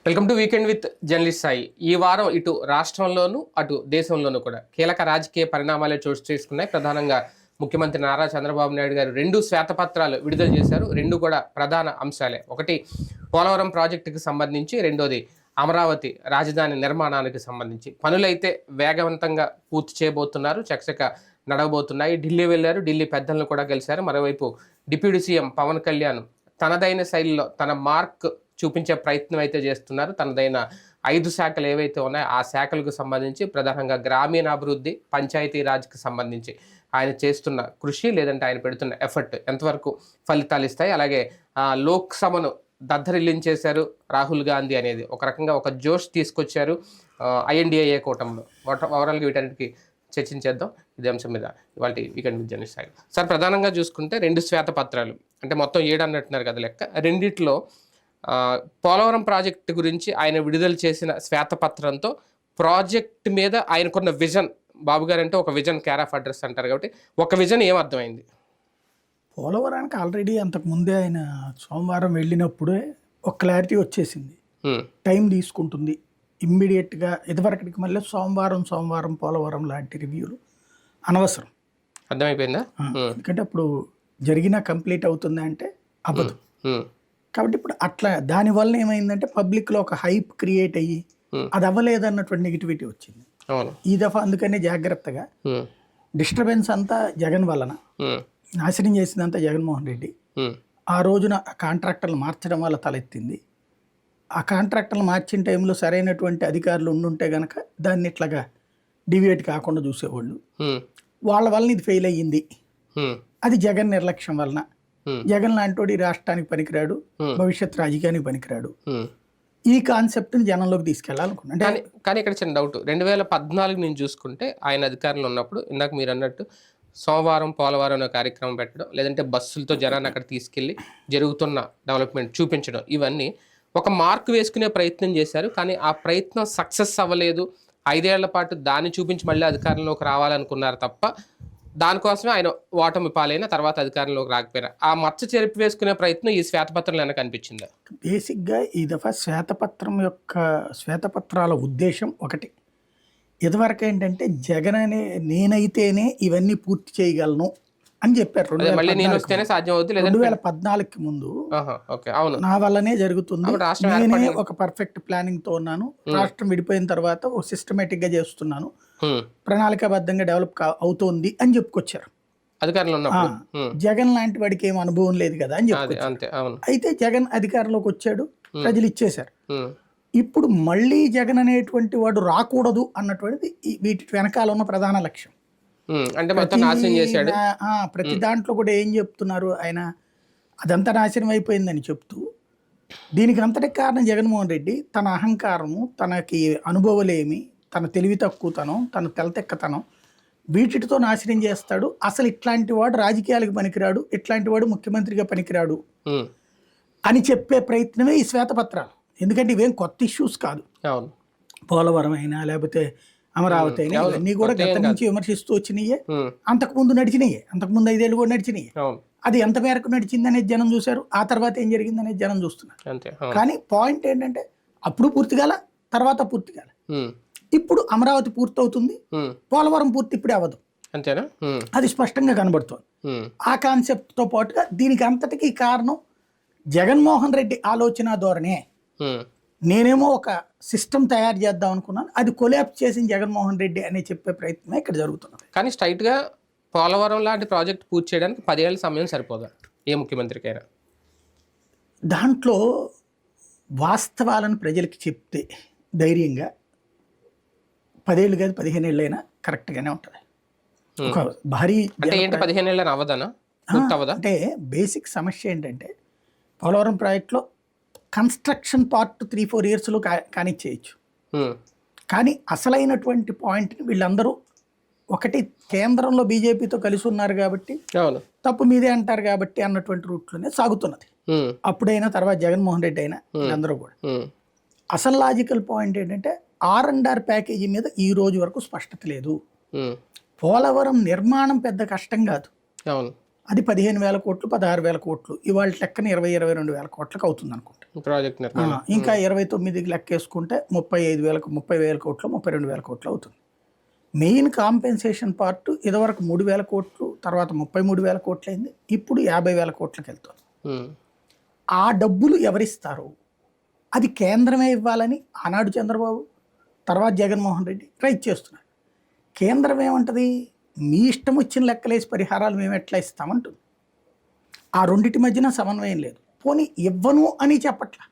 Welcome to weekend with journalist Sai. ఈ వారం ఇటు రాష్ట్రంలోనూ అటు దేశంలోనూ కూడా కీలక రాజకీయ పరిణామాలే చోటు చేసుకున్నాయి. ప్రధానంగా ముఖ్యమంత్రి నారా చంద్రబాబు నాయుడు గారు 2 శ్వేతపత్రాలు విడుదల చేశారు. 2 కూడా ప్రధాన అంశాలే. ఒకటి పోలవరం ప్రాజెక్టుకి సంబంధించి, రెండోది అమరావతి రాజధాని నిర్మాణానికి సంబంధించి. పనులైతే వేగవంతంగా పూర్తి చేయబోతున్నారు, చకచక నడవబోతున్నాయి. ఢిల్లీ వెళ్లారు, ఢిల్లీ పెద్దలను కూడా కలిశారు. మరోవైపు డిప్యూటీ సీఎం పవన్ కళ్యాణ్ తనదైన శైలిలో తన మార్క్ చూపించే ప్రయత్నం అయితే చేస్తున్నారు. తనదైన 5 శాఖలు ఏవైతే ఉన్నాయో ఆ శాఖలకు సంబంధించి, ప్రధానంగా గ్రామీణాభివృద్ధి, పంచాయతీరాజ్కి సంబంధించి ఆయన చేస్తున్న కృషి, లేదంటే ఆయన పెడుతున్న ఎఫర్ట్ ఎంతవరకు ఫలితాలు ఇస్తాయి. అలాగే లోక్సభను దద్దరిల్లించేశారు రాహుల్ గాంధీ అనేది ఒక రకంగా ఒక జోష్ తీసుకొచ్చారు INDA కూటమిలో. ఓవరాల్గా వీటన్నిటికీ చర్చించేద్దాం ఇదే అంశం మీద ఇవాళ weekend with journalist Sai. Sir, ప్రధానంగా చూసుకుంటే 2 శ్వేతపత్రాలు, అంటే మొత్తం 7 అన్నట్టున్నారు కదా లెక్క. రెండిట్లో పోలవరం ప్రాజెక్టు గురించి ఆయన విడుదల చేసిన శ్వేతపత్రంతో ప్రాజెక్ట్ మీద ఆయనకున్న విజన్, బాబు గారు అంటే ఒక విజన్ కేర్ ఆఫ్ అడ్రస్ అంటారు కాబట్టి ఒక విజన్ ఏమర్థమైంది? పోలవరానికి ఆల్రెడీ అంతకుముందే ఆయన సోమవారం వెళ్ళినప్పుడే ఒక క్లారిటీ వచ్చేసింది. టైం తీసుకుంటుంది ఇమ్మీడియట్గా. ఇదివరకటికి మళ్ళీ సోమవారం పోలవరం లాంటి రివ్యూలు అనవసరం. అర్థమైపోయిందా? ఎందుకంటే అప్పుడు జరిగినా కంప్లీట్ అవుతుంది అంటే అవ్వదు. కాబట్టి ఇప్పుడు అట్లా దానివల్ల ఏమైందంటే పబ్లిక్లో ఒక హైప్ క్రియేట్ అయ్యి అది అవ్వలేదన్నటువంటి నెగిటివిటీ వచ్చింది ఈ దఫా. అందుకనే జాగ్రత్తగా డిస్టర్బెన్స్ అంతా జగన్ వలన, నాశనం చేసిందంతా జగన్మోహన్ రెడ్డి. ఆ రోజున కాంట్రాక్టర్లు మార్చడం వల్ల తలెత్తింది. ఆ కాంట్రాక్టర్లు మార్చిన టైంలో సరైనటువంటి అధికారులు ఉండుంటే గనక దాన్ని ఇట్లాగా డివియేట్ కాకుండా చూసేవాళ్ళు. వాళ్ళ వలన ఇది ఫెయిల్ అయ్యింది. అది జగన్ నిర్లక్ష్యం వలన. జగన్ లాంటి రాష్ట్రానికి పనికిరాడు, భవిష్యత్ రాజకీయానికి పనికిరాడు. ఈ కాన్సెప్ట్ని జనంలోకి తీసుకెళ్లాలనుకున్నా. కానీ ఇక్కడ చిన్న డౌట్, 2014 నుంచి చూసుకుంటే ఆయన అధికారంలో ఉన్నప్పుడు, ఇందాక మీరు అన్నట్టు సోమవారం పోలవరం అనే కార్యక్రమం పెట్టడం, లేదంటే బస్సులతో జనాన్ని అక్కడ తీసుకెళ్లి జరుగుతున్న డెవలప్మెంట్ చూపించడం, ఇవన్నీ ఒక మార్క్ వేసుకునే ప్రయత్నం చేశారు. కానీ ఆ ప్రయత్నం సక్సెస్ అవ్వలేదు. 5 ఏళ్ల పాటు దాన్ని చూపించి మళ్ళీ అధికారంలోకి రావాలనుకున్నారు తప్ప, దానికోసమే ఆయన ఓటమి పాలైన తర్వాత అధికారంలోకి రాకపోయినా ఆ మచ్చ చెరిపి వేసుకునే ప్రయత్నం ఈ శ్వేతపత్రంలో నాకు అనిపించింది. బేసిక్గా ఈ దఫా శ్వేతపత్రాల ఉద్దేశం ఒకటి. ఇదివరకు ఏంటంటే జగన్ అనే నేనైతేనే ఇవన్నీ పూర్తి చేయగలను అని చెప్పారు. 2014కి ముందు నా వల్లనే జరుగుతుంది, నేనే ఒక పర్ఫెక్ట్ ప్లానింగ్ తో ఉన్నాను, రాష్ట్రం విడిపోయిన తర్వాత ఒక సిస్టమేటిక్ గా చేస్తున్నాను, ప్రణాళికాబద్ధంగా డెవలప్ అవుతోంది అని చెప్పుకొచ్చారు. జగన్ లాంటి వాడికి ఏం అనుభవం లేదు కదా అని చెప్పుకొచ్చారు. అయితే జగన్ అధికారంలోకి వచ్చాడు, ప్రజలు ఇచ్చేశారు. ఇప్పుడు మళ్ళీ జగన్ అనేటువంటి వాడు రాకూడదు అన్నటువంటిది వీటి వెనకాల ఉన్న ప్రధాన లక్ష్యం. ప్రతి దాంట్లో కూడా ఏం చెప్తున్నారు ఆయన, అదంతా నాశనం అయిపోయిందని చెప్తూ, దీనికి అంతటి కారణం జగన్మోహన్ రెడ్డి తన అహంకారము, తనకి అనుభవలేమి, తన తెలివి తక్కువతనం, తన తెలతెక్కతనం, వీటితో నాశనం చేస్తాడు. అసలు ఇట్లాంటి వాడు రాజకీయాలకు పనికిరాడు, ఇట్లాంటి వాడు ముఖ్యమంత్రిగా పనికిరాడు అని చెప్పే ప్రయత్నమే ఈ శ్వేతపత్రాలు. ఎందుకంటే ఇవేం కొత్త ఇష్యూస్ కాదు. పోలవరం అయినా లేకపోతే అమరావతి అయినా ఇవన్నీ కూడా గత నుంచి విమర్శిస్తూ వచ్చినాయే, అంతకుముందు నడిచినాయే, అంతకుముందు 5 ఏళ్ళు కూడా నడిచినాయి. అది ఎంత మేరకు నడిచింది అనేది జనం చూశారు, ఆ తర్వాత ఏం జరిగింది అనేది జనం చూస్తున్నారు. కానీ పాయింట్ ఏంటంటే అప్పుడు పూర్తిగాల, తర్వాత పూర్తిగాల. ఇప్పుడు అమరావతి పూర్తవుతుంది, పోలవరం పూర్తి ఇప్పుడే అవ్వదు, అది స్పష్టంగా కనబడుతుంది. ఆ కాన్సెప్ట్ తో పాటుగా దీనికి అంతటికీ కారణం జగన్మోహన్ రెడ్డి ఆలోచన ధోరణే. నేనేమో ఒక సిస్టమ్ తయారు చేద్దాం అనుకున్నాను, అది కొలాప్స్ చేసిన జగన్మోహన్ రెడ్డి అని చెప్పే ప్రయత్నమే ఇక్కడ జరుగుతున్నది. కానీ స్ట్రైట్ గా పోలవరం లాంటి ప్రాజెక్ట్ పూర్తి చేయడానికి 10 ఏళ్ళ సమయం సరిపోదా ఏ ముఖ్యమంత్రికైనా? దాంట్లో వాస్తవాలను ప్రజలకి చెప్తే ధైర్యంగా 10 ఏళ్ళు కాదు 15 ఏళ్ళైనా కరెక్ట్గానే ఉంటుంది. ఒక భారీ 15 ఏళ్ళని అవ్వదనా? అంటే బేసిక్ సమస్య ఏంటంటే పోలవరం ప్రాజెక్ట్లో కన్స్ట్రక్షన్ పార్ట్ 3-4 ఇయర్స్లో కానిచ్చేయచ్చు. కానీ అసలైనటువంటి పాయింట్ని వీళ్ళందరూ ఒకటి కేంద్రంలో బీజేపీతో కలిసి ఉన్నారు కాబట్టి తప్పు మీదే అంటారు కాబట్టి అన్నటువంటి రూట్లోనే సాగుతున్నది. అప్పుడైనా తర్వాత జగన్మోహన్ రెడ్డి అయినా వీళ్ళందరూ కూడా. అసలు లాజికల్ పాయింట్ ఏంటంటే R&R ప్యాకేజీ మీద ఈ రోజు వరకు స్పష్టత లేదు. పోలవరం నిర్మాణం పెద్ద కష్టం కాదు, అది 15,000 కోట్లు 16,000 కోట్లు ఇవాళ లెక్కన 22,000 కోట్లకు అవుతుంది అనుకుంటా. ప్రాజెక్ట్ నిర్మాణం ఇంకా 29కి లెక్కేసుకుంటే 30,000 కోట్లు 32,000 కోట్లు అవుతుంది. మెయిన్ కాంపెన్సేషన్ పార్ట్ ఇదివరకు 3,000 కోట్లు తర్వాత 33,000 కోట్లు అయింది, ఇప్పుడు 50,000 కోట్లకు వెళ్తుంది. ఆ డబ్బులు ఎవరిస్తారు? అది కేంద్రమే ఇవ్వాలని ఆనాడు చంద్రబాబు తర్వాత జగన్మోహన్ రెడ్డి ట్రై చేస్తున్నారు. కేంద్రం ఏమంటది, మీ ఇష్టం వచ్చిన లెక్కలేసి పరిహారాలు మేము ఎట్లా ఇస్తామంటుంది. ఆ రెండింటి మధ్యన సమన్వయం లేదు. పోనీ ఇవ్వను అని చెప్పట్లా,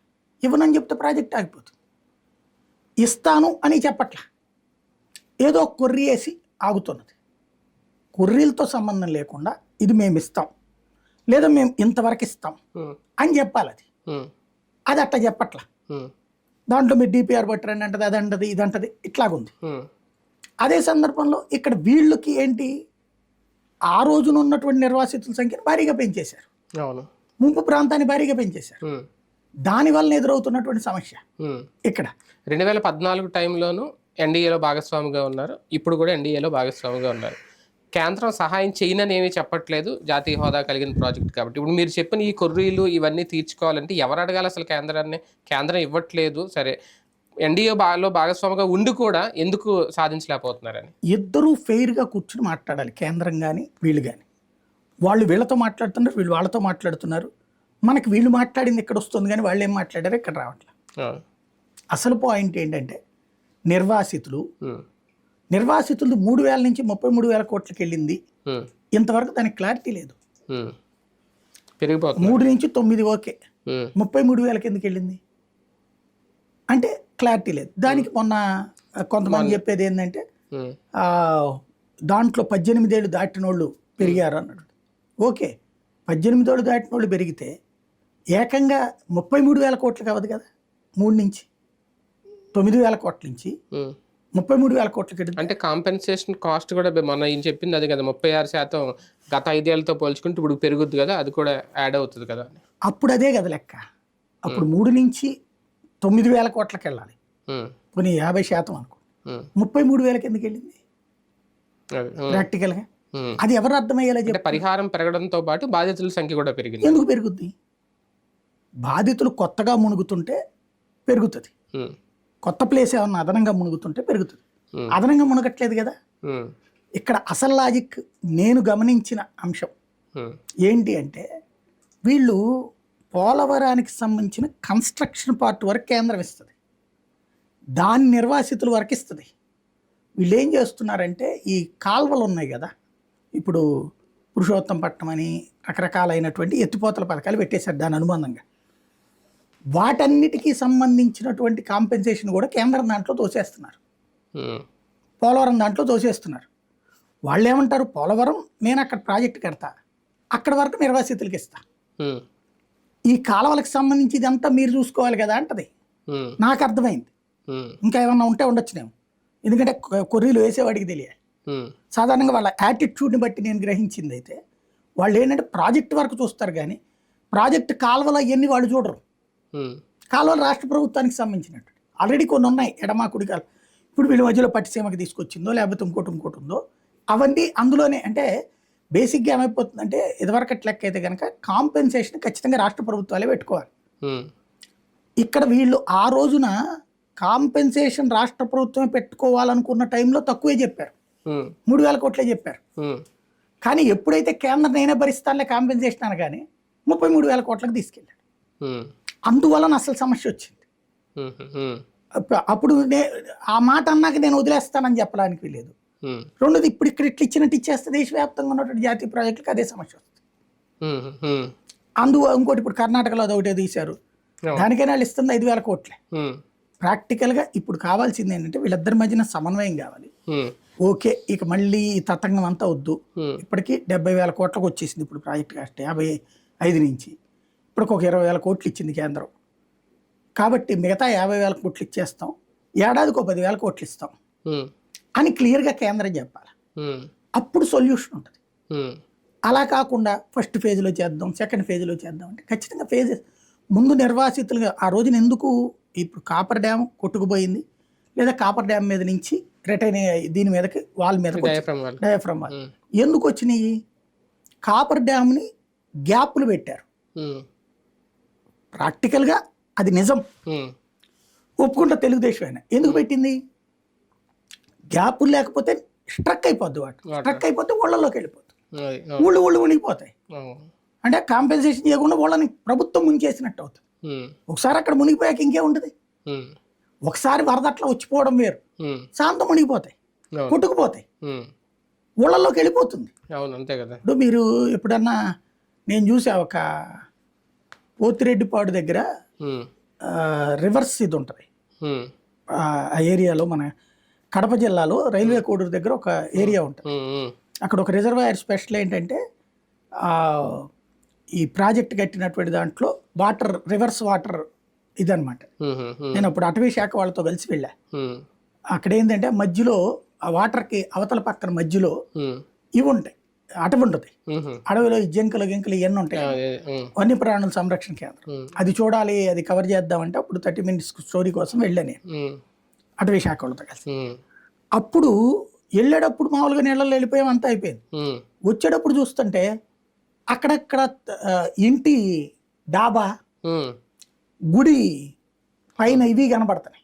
ఇవ్వనని చెప్తే ప్రాజెక్ట్ ఆగిపోతుంది. ఇస్తాను అని చెప్పట్లా, ఏదో కొర్రీ వేసి ఆగుతున్నది. కొర్రీలతో సంబంధం లేకుండా ఇది మేము ఇస్తాం లేదా మేము ఇంతవరకు ఇస్తాం అని చెప్పాలి. అది అట్లా చెప్పట్లా. దాంట్లో మీరు డిపిఆర్ పట్టరండి అంటది, అది అంటది, ఇది అంటది, ఇట్లాగుంది. అదే సందర్భంలో ఇక్కడ వీళ్ళకి ఏంటి, ఆ రోజున ఉన్నటువంటి నిర్వాసితుల సంఖ్యను భారీగా పెంచేశారు, ముంపు ప్రాంతాన్ని భారీగా పెంచేశారు. దానివల్ల ఎదురవుతున్నటువంటి సమస్య ఇక్కడ 2014 టైంలోనూ ఎన్డీఏలో భాగస్వామిగా ఉన్నారు, ఇప్పుడు కూడా ఎన్డీఏలో భాగస్వామిగా ఉన్నారు. కేంద్రం సహాయం చేయనని ఏమీ చెప్పట్లేదు, జాతీయ హోదా కలిగిన ప్రాజెక్ట్ కాబట్టి. ఇప్పుడు మీరు చెప్పిన ఈ కొర్రీలు ఇవన్నీ తీర్చుకోవాలంటే ఎవరు అడగాలి అసలు కేంద్రాన్ని? కేంద్రం ఇవ్వట్లేదు, సరే ఎన్డీఏలో భాగస్వామిగా ఉండి కూడా ఎందుకు సాధించలేకపోతున్నారని? ఇద్దరూ ఫెయిర్గా కూర్చుని మాట్లాడాలి, కేంద్రం కానీ వీళ్ళు కానీ. వాళ్ళు వీళ్ళతో మాట్లాడుతున్నారు, వీళ్ళు వాళ్ళతో మాట్లాడుతున్నారు. మనకి వీళ్ళు మాట్లాడింది ఇక్కడ వస్తుంది కానీ వాళ్ళు ఏం మాట్లాడారో ఇక్కడ రావట్లేదు. అసలు పాయింట్ ఏంటంటే నిర్వాసితులు 3,000 నుంచి 33,000 కోట్లకి వెళ్ళింది. ఇంతవరకు దానికి క్లారిటీ లేదు. 3 నుంచి 9 ఓకే, 33,000కి ఎందుకు వెళ్ళింది అంటే క్లారిటీ లేదు. దానికి మొన్న కొంతమంది చెప్పేది ఏంటంటే దాంట్లో 18 ఏళ్ళు దాటిన వాళ్ళు పెరిగారు అన్నాడు. ఓకే, 18 ఏళ్ళు దాటిన వాళ్ళు పెరిగితే ఏకంగా 33,000 కోట్లు కావదు కదా. 3 నుంచి 9,000 కోట్ల నుంచి 33,000 కోట్లకి. అంటే కాంపెన్సేషన్ కాస్ట్ కూడా మొన్న ఏం చెప్పింది అది కదా, 36% గత 5 ఏళ్ళతో పోల్చుకుంటే ఇప్పుడు పెరుగుద్ది కదా, అది కూడా యాడ్ అవుతుంది కదా. అప్పుడు అదే కదా లెక్క. అప్పుడు 3 నుంచి 9,000 కోట్లకి వెళ్ళాలి, కొన్ని 50% అనుకో. 33,000కి ఎందుకు వెళ్ళింది ప్రాక్టికల్గా? అది ఎవరు అర్థమయ్యేలా చెప్పి. పరిహారం పెరగడంతో పాటు బాధితుల సంఖ్య కూడా పెరిగింది. ఎందుకు పెరుగుద్ది? బాధితులు కొత్తగా మునుగుతుంటే పెరుగుతుంది, కొత్త ప్లేస్ ఏమన్నా అదనంగా మునుగుతుంటే పెరుగుతుంది. అదనంగా మునగట్లేదు కదా. ఇక్కడ అసలు లాజిక్ నేను గమనించిన అంశం ఏంటి అంటే, వీళ్ళు పోలవరానికి సంబంధించిన కన్స్ట్రక్షన్ పార్ట్ వరకు కేంద్రం ఇస్తుంది, దాని నిర్వాసితుల వరకు ఇస్తుంది. వీళ్ళు ఏం చేస్తున్నారంటే ఈ కాల్వలు ఉన్నాయి కదా, ఇప్పుడు పురుషోత్తంపట్నం అని రకరకాలైనటువంటి ఎత్తిపోతల పథకాలు పెట్టేశారు. దాని అనుబంధంగా వాటన్నిటికీ సంబంధించినటువంటి కాంపెన్సేషన్ కూడా కేంద్రం దాంట్లో తోసేస్తున్నారు, పోలవరం దాంట్లో తోసేస్తున్నారు. వాళ్ళు ఏమంటారు, పోలవరం నేను అక్కడ ప్రాజెక్ట్ కడతా, అక్కడ వరకు నిర్వాసితులకి ఇస్తా, ఈ కాలువలకు సంబంధించి ఇదంతా మీరు చూసుకోవాలి కదా అంటది. నాకు అర్థమైంది, ఇంకా ఏమన్నా ఉంటే ఉండొచ్చునేమో, ఎందుకంటే కొర్రీలు వేసేవాడికి తెలియాలి. సాధారణంగా వాళ్ళ యాటిట్యూడ్ని బట్టి నేను గ్రహించింది అయితే వాళ్ళు ఏంటంటే ప్రాజెక్ట్ వరకు చూస్తారు కానీ ప్రాజెక్ట్ కాలువలు అవన్నీ వాళ్ళు చూడరు. కాలువలు రాష్ట్ర ప్రభుత్వానికి సంబంధించినట్టు ఆల్రెడీ కొన్ని ఉన్నాయి, ఎడమా కుడి కాలు. ఇప్పుడు వీళ్ళ మధ్యలో పట్టిసీమకి తీసుకొచ్చిందో లేకపోతే ఇంకోటి ఉందో అవన్నీ అందులోనే. అంటే బేసిక్గా ఏమైపోతుందంటే ఇదివరకు లెక్క అయితే కనుక కాంపెన్సేషన్ ఖచ్చితంగా రాష్ట్ర ప్రభుత్వాలే పెట్టుకోవాలి. ఇక్కడ వీళ్ళు ఆ రోజున కాంపెన్సేషన్ రాష్ట్ర ప్రభుత్వమే పెట్టుకోవాలనుకున్న టైంలో తక్కువే చెప్పారు, 3,000 కోట్లే చెప్పారు. కానీ ఎప్పుడైతే కేంద్రం నేనే భరిస్తానులే కాంపెన్సేషన్ అనగానే 33,000 కోట్లకు తీసుకెళ్ళాడు. అందువలన అసలు సమస్య వచ్చింది. అప్పుడు ఆ మాట అన్నాక నేను వదిలేస్తానని చెప్పడానికి లేదు. రెండోది, ఇప్పుడు ఇక్కడ ఇట్లా ఇచ్చినట్టు ఇచ్చేస్తే దేశవ్యాప్తంగా ఉన్నటువంటి జాతీయ ప్రాజెక్టులకు అదే సమస్య వస్తుంది. ఇంకోటి ఇప్పుడు కర్ణాటకలో అది ఒకటే తీశారు, దానికైనా వాళ్ళు ఇస్తుంది 5,000 కోట్లే. ప్రాక్టికల్గా ఇప్పుడు కావాల్సింది ఏంటంటే వీళ్ళిద్దరి మధ్యన సమన్వయం కావాలి. ఓకే, ఇక మళ్ళీ ఈ తతంగం అంతా వద్దు. ఇప్పటికీ 70,000 కోట్లకు వచ్చేసింది ఇప్పుడు ప్రాజెక్ట్ కాస్ట్, 55 నుంచి ఇప్పటికి ఒక 20,000 కోట్లు ఇచ్చింది కేంద్రం. కాబట్టి మిగతా 50,000 కోట్లు ఇచ్చేస్తాం, ఏడాదికి 10,000 కోట్లు ఇస్తాం అని క్లియర్గా కేంద్రం చెప్పాలి. అప్పుడు సొల్యూషన్ ఉంటుంది. అలా కాకుండా ఫస్ట్ ఫేజ్లో చేద్దాం, సెకండ్ ఫేజ్లో చేద్దాం అంటే ఖచ్చితంగా ఫేజెస్ ముందు నిర్వాసితులుగా ఆ రోజున ఎందుకు ఇప్పుడు కాపర్ డ్యామ్ కొట్టుకుపోయింది, లేదా కాపర్ డ్యామ్ మీద నుంచి రిటైన్ దీని మీదకి వాళ్ళ మీద డయాఫ్రమ్ వాల్ ఎందుకు వచ్చినాయి? కాపర్ డ్యామ్ని గ్యాప్లు పెట్టారు. ప్రాక్టికల్గా అది నిజం, ఒప్పుకుంటా తెలుగుదేశం అయినా. ఎందుకు పెట్టింది? గ్యాపులు లేకపోతే స్ట్రక్ అయిపోద్ది, స్ట్రక్ అయిపోతే ఊళ్ళలోకి వెళ్ళిపోతుంది, ఊళ్ళు మునిగిపోతాయి. అంటే కాంపెన్సేషన్ చేయకుండా వాళ్ళని ప్రభుత్వం ముంచేసినట్టు అవుతుంది. ఒకసారి అక్కడ మునిగిపోయాక ఇంకేముంటుంది? ఒకసారి వరద అట్లా వచ్చిపోవడం వేరు, శాంతం మునిగిపోతాయి, కొట్టుకుపోతాయి, ఊళ్ళలోకి వెళ్ళిపోతుంది. అంతే కదా. ఇప్పుడు మీరు ఎప్పుడన్నా, నేను చూసా ఒక పోతిరెడ్డిపాడు దగ్గర రివర్స్ ఇది ఉంటుంది ఆ ఏరియాలో, మన కడప జిల్లాలో రైల్వే కోడూరు దగ్గర ఒక ఏరియా ఉంటుంది. అక్కడ ఒక రిజర్వాయర్ స్పెషల్ ఏంటంటే ఈ ప్రాజెక్ట్ కట్టినటువంటి దాంట్లో వాటర్, రివర్స్ వాటర్ ఇదనమాట. నేను అప్పుడు అటవీ శాఖ వాళ్ళతో కలిసి వెళ్ళా. అక్కడ ఏంటంటే మధ్యలో ఆ వాటర్కి అవతల పక్కన మధ్యలో ఇవి ఉంటాయి, అటవీ ఉంటుంది. అడవిలో జింకలు గింకలు ఇవన్నీ ఉంటాయి, వన్యప్రాణుల సంరక్షణ కేంద్రం. అది చూడాలి, అది కవర్ చేద్దామంటే అప్పుడు 30 minutes స్టోరీ కోసం వెళ్ళా నేను అటవీ శాఖ వాళ్ళతో కలిసి. అప్పుడు వెళ్ళేటప్పుడు మామూలుగా నీళ్ళలో వెళ్ళిపోయాం, అంతా అయిపోయింది. వచ్చేటప్పుడు చూస్తుంటే అక్కడక్కడ ఇంటి డాబా, గుడి పైన ఇవి కనబడతాయి.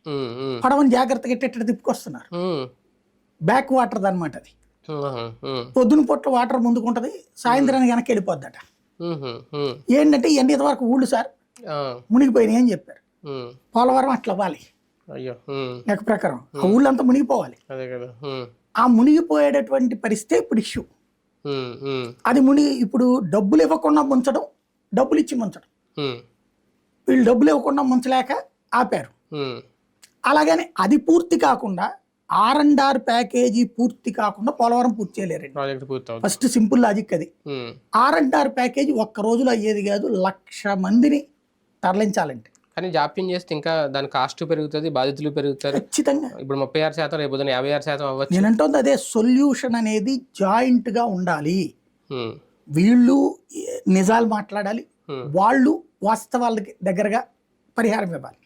పడవని జాగ్రత్తగా ఎట్ట తిప్పుకొస్తున్నారు. బ్యాక్ వాటర్ అనమాట అది. పొద్దున పొట్ల వాటర్ ముందుకుంటది, సాయంత్రానికి వెనక్కి వెళ్ళిపోద్దట. ఏంటంటే ఇవన్నీ ఇంతవరకు ఊళ్ళు సార్ మునిగిపోయినాయి అని చెప్పారు. పోలవరం అట్లా అవ్వాలి లెక్క ప్రకారం, ఆ ఊళ్ళంతా మునిగిపోవాలి. ఆ మునిగిపోయేటటువంటి పరిస్థితి ఇప్పుడు ఇష్యూ. అది ఇప్పుడు డబ్బులు ఇవ్వకుండా ముంచడం, డబ్బులు ఇచ్చి ముంచడం. వీళ్ళు డబ్బులు ఇవ్వకుండా ముంచలేక ఆపారు. అలాగని అది పూర్తి కాకుండా R&R ప్యాకేజీ పూర్తి కాకుండా పోలవరం పూర్తి చేయలేరు. ఫస్ట్ సింపుల్ లాజిక్ అది. R&R ప్యాకేజీ ఒక్క రోజులో అయ్యేది కాదు, 1,00,000 మందిని తరలించాలంటే. కానీ జాప్యం చేస్తే ఇంకా దాని కాస్ట్ పెరుగుతుంది, బాధితులు పెరుగుతారు. ఖచ్చితంగా ఇప్పుడు 36%, రేపు 56% అవ్వచ్చు. నేను అంటుంది అదే, సొల్యూషన్ అనేది జాయింట్ గా ఉండాలి. వీళ్ళు నిజాలు మాట్లాడాలి, వాళ్ళు వాస్తవాలకి దగ్గరగా పరిహారం ఇవ్వాలి.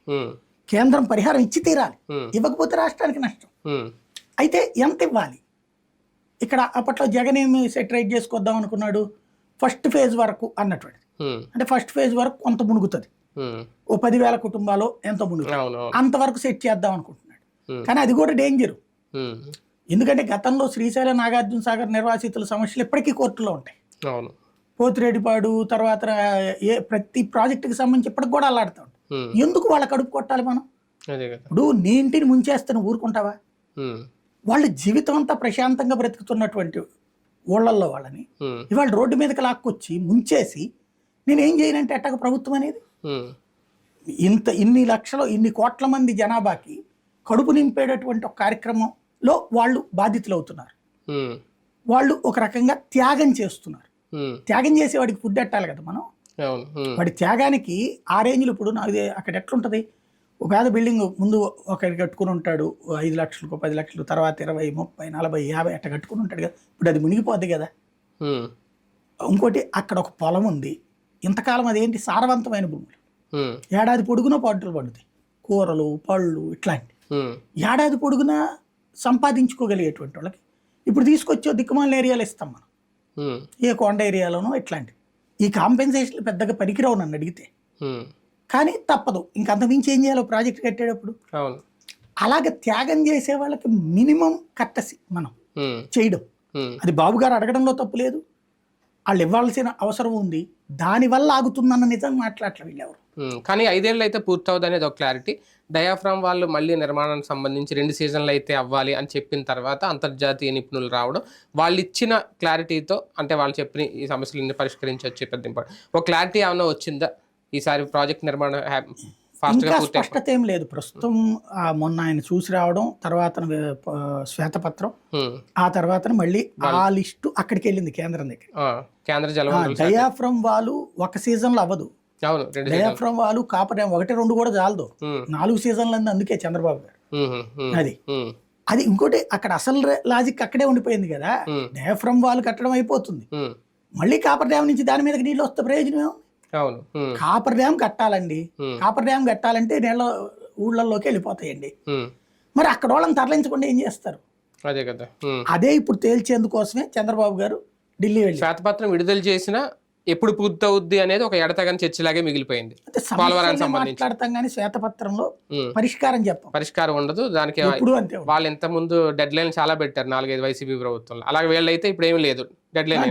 కేంద్రం పరిహారం ఇచ్చి తీరాలి, ఇవ్వకపోతే రాష్ట్రానికి నష్టం. అయితే ఎంత ఇవ్వాలి? ఇక్కడ అప్పట్లో జగన్ ఏమి సెటరైట్ చేసుకొద్దాం అనుకున్నాడు, ఫస్ట్ ఫేజ్ వరకు అన్నటువంటి. అంటే ఫస్ట్ ఫేజ్ వరకు కొంత మునుగుతుంది, ఓ 10,000 కుటుంబాలు ఎంతో మునుగుతుంది, అంతవరకు సెట్ చేద్దాం అనుకుంటున్నాడు. కానీ అది కూడా డేంజరు. ఎందుకంటే గతంలో శ్రీశైలం, నాగార్జున సాగర్ నిర్వాసితుల సమస్యలు ఇప్పటికీ కోర్టులో ఉంటాయి. పోతిరెడ్డిపాడు తర్వాత ప్రతి ప్రాజెక్టుకి సంబంధించి ఇప్పటికి కూడా అల్లాడుతూ ఉంటాం. ఎందుకు వాళ్ళ కడుపు కొట్టాలి మనం? ఇప్పుడు నీ ఇంటిని ముంచేస్తే ఊరుకుంటావా? వాళ్ళ జీవితం అంతా ప్రశాంతంగా బ్రతుకుతున్నటువంటి ఊళ్ళల్లో వాళ్ళని ఇవాళ రోడ్డు మీదకి లాక్కొచ్చి ముంచేసి నేనేం చేయనంటే ఎట్టక ప్రభుత్వం అనేది? ఇన్ని లక్షలు, ఇన్ని కోట్ల మంది జనాభాకి కడుపు నింపేటటువంటి ఒక కార్యక్రమంలో వాళ్ళు బాధితులు అవుతున్నారు. వాళ్ళు ఒక రకంగా త్యాగం చేస్తున్నారు. త్యాగం చేసే వాడికి ఫుడ్ పెట్టాలి కదా మనం. వాడి త్యాగానికి ఆ రేంజ్లో ఇప్పుడు నాకు అక్కడ ఎట్లుంటుంది, ఒక పేద బిల్డింగ్ ముందు ఒకటి కట్టుకుని ఉంటాడు 5 లక్షలకు, 10 లక్షలు, తర్వాత 20, 30, 40, 50 అట్లా కట్టుకుని ఉంటాడు కదా. ఇప్పుడు అది మునిగిపోద్ది కదా. ఇంకోటి అక్కడ ఒక పొలం ఉంది, ఇంతకాలం అదేంటి సారవంతమైన భూములు, ఏడాది పొడుగునా పంటలు పండుతాయి, కూరలు పళ్ళు ఇట్లాంటి ఏడాది పొడుగునా సంపాదించుకోగలిగేటువంటి వాళ్ళకి ఇప్పుడు తీసుకొచ్చే దిక్కుమాలిన ఏరియాలు ఇస్తాం మనం, ఏ కొండ ఏరియాలోనో ఇట్లాంటివి. ఈ కాంపెన్సేషన్ పెద్దగా పనికిరావు నన్ను అడిగితే. కానీ తప్పదు, ఇంకంత మించి ఏం చేయాలో ప్రాజెక్ట్ కట్టేటప్పుడు. అలాగే త్యాగం చేసే వాళ్ళకి మినిమం కట్టసి మనం చేయడం, అది బాబు గారు అడగడంలో తప్పు లేదు, వాళ్ళు ఇవ్వాల్సిన అవసరం ఉంది, దానివల్ల ఆగుతుందన్న నిజం మాట్లాడలే వీళ్ళెవరు. కానీ 5 ఏళ్ళు అయితే పూర్తవుతుంది అనేది ఒక క్లారిటీ. డయాఫ్రామ్ వాళ్ళు మళ్ళీ నిర్మాణానికి సంబంధించి 2 సీజన్లు అయితే అవ్వాలి అని చెప్పిన తర్వాత అంతర్జాతీయ నిపుణులు రావడం, వాళ్ళు ఇచ్చిన క్లారిటీతో, అంటే వాళ్ళు చెప్పిన ఈ సమస్యలన్నీ పరిష్కరించవచ్చు పెద్ద ఒక క్లారిటీ ఏమైనా వచ్చిందా ఈసారి ప్రాజెక్ట్ నిర్మాణం? ఇంకా స్పష్టత ఏం లేదు ప్రస్తుతం. మొన్న ఆయన చూసి రావడం, తర్వాత శ్వేతపత్రం, ఆ తర్వాత మళ్ళీ ఆ లిస్టు అక్కడికి వెళ్ళింది కేంద్రం దగ్గర. కేంద్ర జల డయాఫ్రమ్ వాళ్ళు ఒక సీజన్ లో అవ్వదు. డయాఫ్రామ్ వాళ్ళు కాపర్ డ్యామ్ 1, 2 కూడా చాలదు, 4 సీజన్లు అంది. అందుకే చంద్రబాబు గారు అది ఇంకోటి అక్కడ అసలు లాజిక్ అక్కడే ఉండిపోయింది కదా. డయాఫ్రామ్ వాళ్ళు కట్టడం అయిపోతుంది, మళ్ళీ కాపర్ డ్యామ్ నుంచి దాని మీదకి నీళ్ళు వస్తే ప్రయోజనం. కాపర్ డ్యామ్ కట్టాలండి, కాపర్ డ్యామ్ కట్టాలంటే నీళ్ళ ఊళ్ళల్లోకి వెళ్ళిపోతాయండి. మరి అక్కడ వాళ్ళని తరలించకుండా ఏం చేస్తారు? అదే కదా. అదే ఇప్పుడు తేల్చేందుకోసమే చంద్రబాబు గారు ఢిల్లీ వెళ్ళి. శ్వేతపత్రం విడుదల చేసినా ఎప్పుడు పూర్తవుద్ది అనేది ఒక ఎడతగని చర్చలాగే మిగిలిపోయింది. అంటే పోలవరానికి సమస్యలనే సంబంధించి మాట్లాడతాం కానీ శ్వేతపత్రంలో ఉమ్. పరిష్కారం చెప్పం. పరిష్కారం ఉండదు దానికి. ఎప్పుడు అంతే ఉంటుంది. వాళ్ళు ఇంత ముందు డెడ్ లైన్ చాలా పెట్టారు 4-5 వైసీపీ ప్రభుత్వంలో. అలాగే వీళ్ళైతే ఇప్పుడు ఏమీ లేదు డెడ్ లైన్.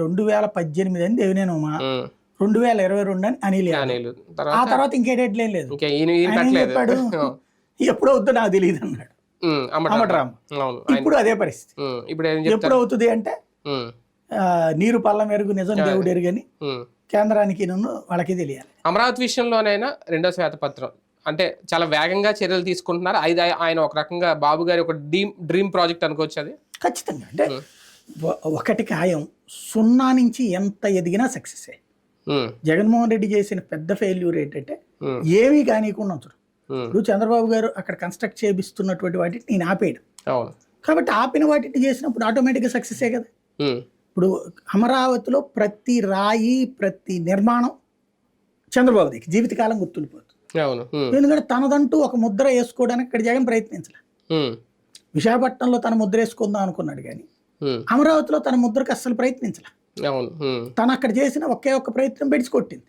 2018 అని దేవినేని ఉమా, 2022 అని అనిల్ యాదవ్. ఆ తర్వాత ఇంకే డెడ్ లైన్ లేదు. ఆయన ఏం చెప్పాడు, ఎప్పుడు అవుతుందో నాకు తెలియదు అన్నాడు అమ్మటరామ. ఇప్పుడు అదే పరిస్థితి. ఇప్పుడు ఎప్పుడు అవుతుంది అంటే నీరు పల్ల మెరుగు నిజం దేవుడు ఎరుగని కేంద్రానికి వాళ్ళకి తెలియాలి. అమరావతి విషయంలోనైనా రెండో శ్వేతపత్రం అంటే చాలా వేగంగా చర్యలు తీసుకుంటున్నారు. ఆయన ఒక రకంగా బాబు గారి ఒక డ్రీమ్ ప్రాజెక్ట్ అనుకోవచ్చు అది. ఖచ్చితంగా. అంటే ఒకటి ఖాయం, 0 నుంచి ఎంత ఎదిగినా సక్సెస్. జగన్మోహన్ రెడ్డి చేసిన పెద్ద ఫెయిల్యూర్ ఏంటంటే ఏమీ కానీకుండా ఉంచడం. ఇప్పుడు చంద్రబాబు గారు అక్కడ కన్స్ట్రక్ట్ చేపిస్తున్నటువంటి వాటిని నేను ఆపేయడం. కాబట్టి ఆపిన వాటిని చేసినప్పుడు ఆటోమేటిక్గా సక్సెసే కదా. ఇప్పుడు అమరావతిలో ప్రతి రాయి ప్రతి నిర్మాణం చంద్రబాబుకి జీవితకాలం గుర్తుండిపోతుంది. ఎందుకంటే తనదంటూ ఒక ముద్ర వేసుకోవడానికి ఇక్కడ జగన్ ప్రయత్నించాల. విశాఖపట్నంలో తన ముద్ర వేసుకుందాం అనుకున్నాడు కానీ అమరావతిలో తన ముద్రకు అస్సలు ప్రయత్నించాల. తను అక్కడ చేసిన ఒకే ఒక్క ప్రయత్నం పెడిచికొట్టింది.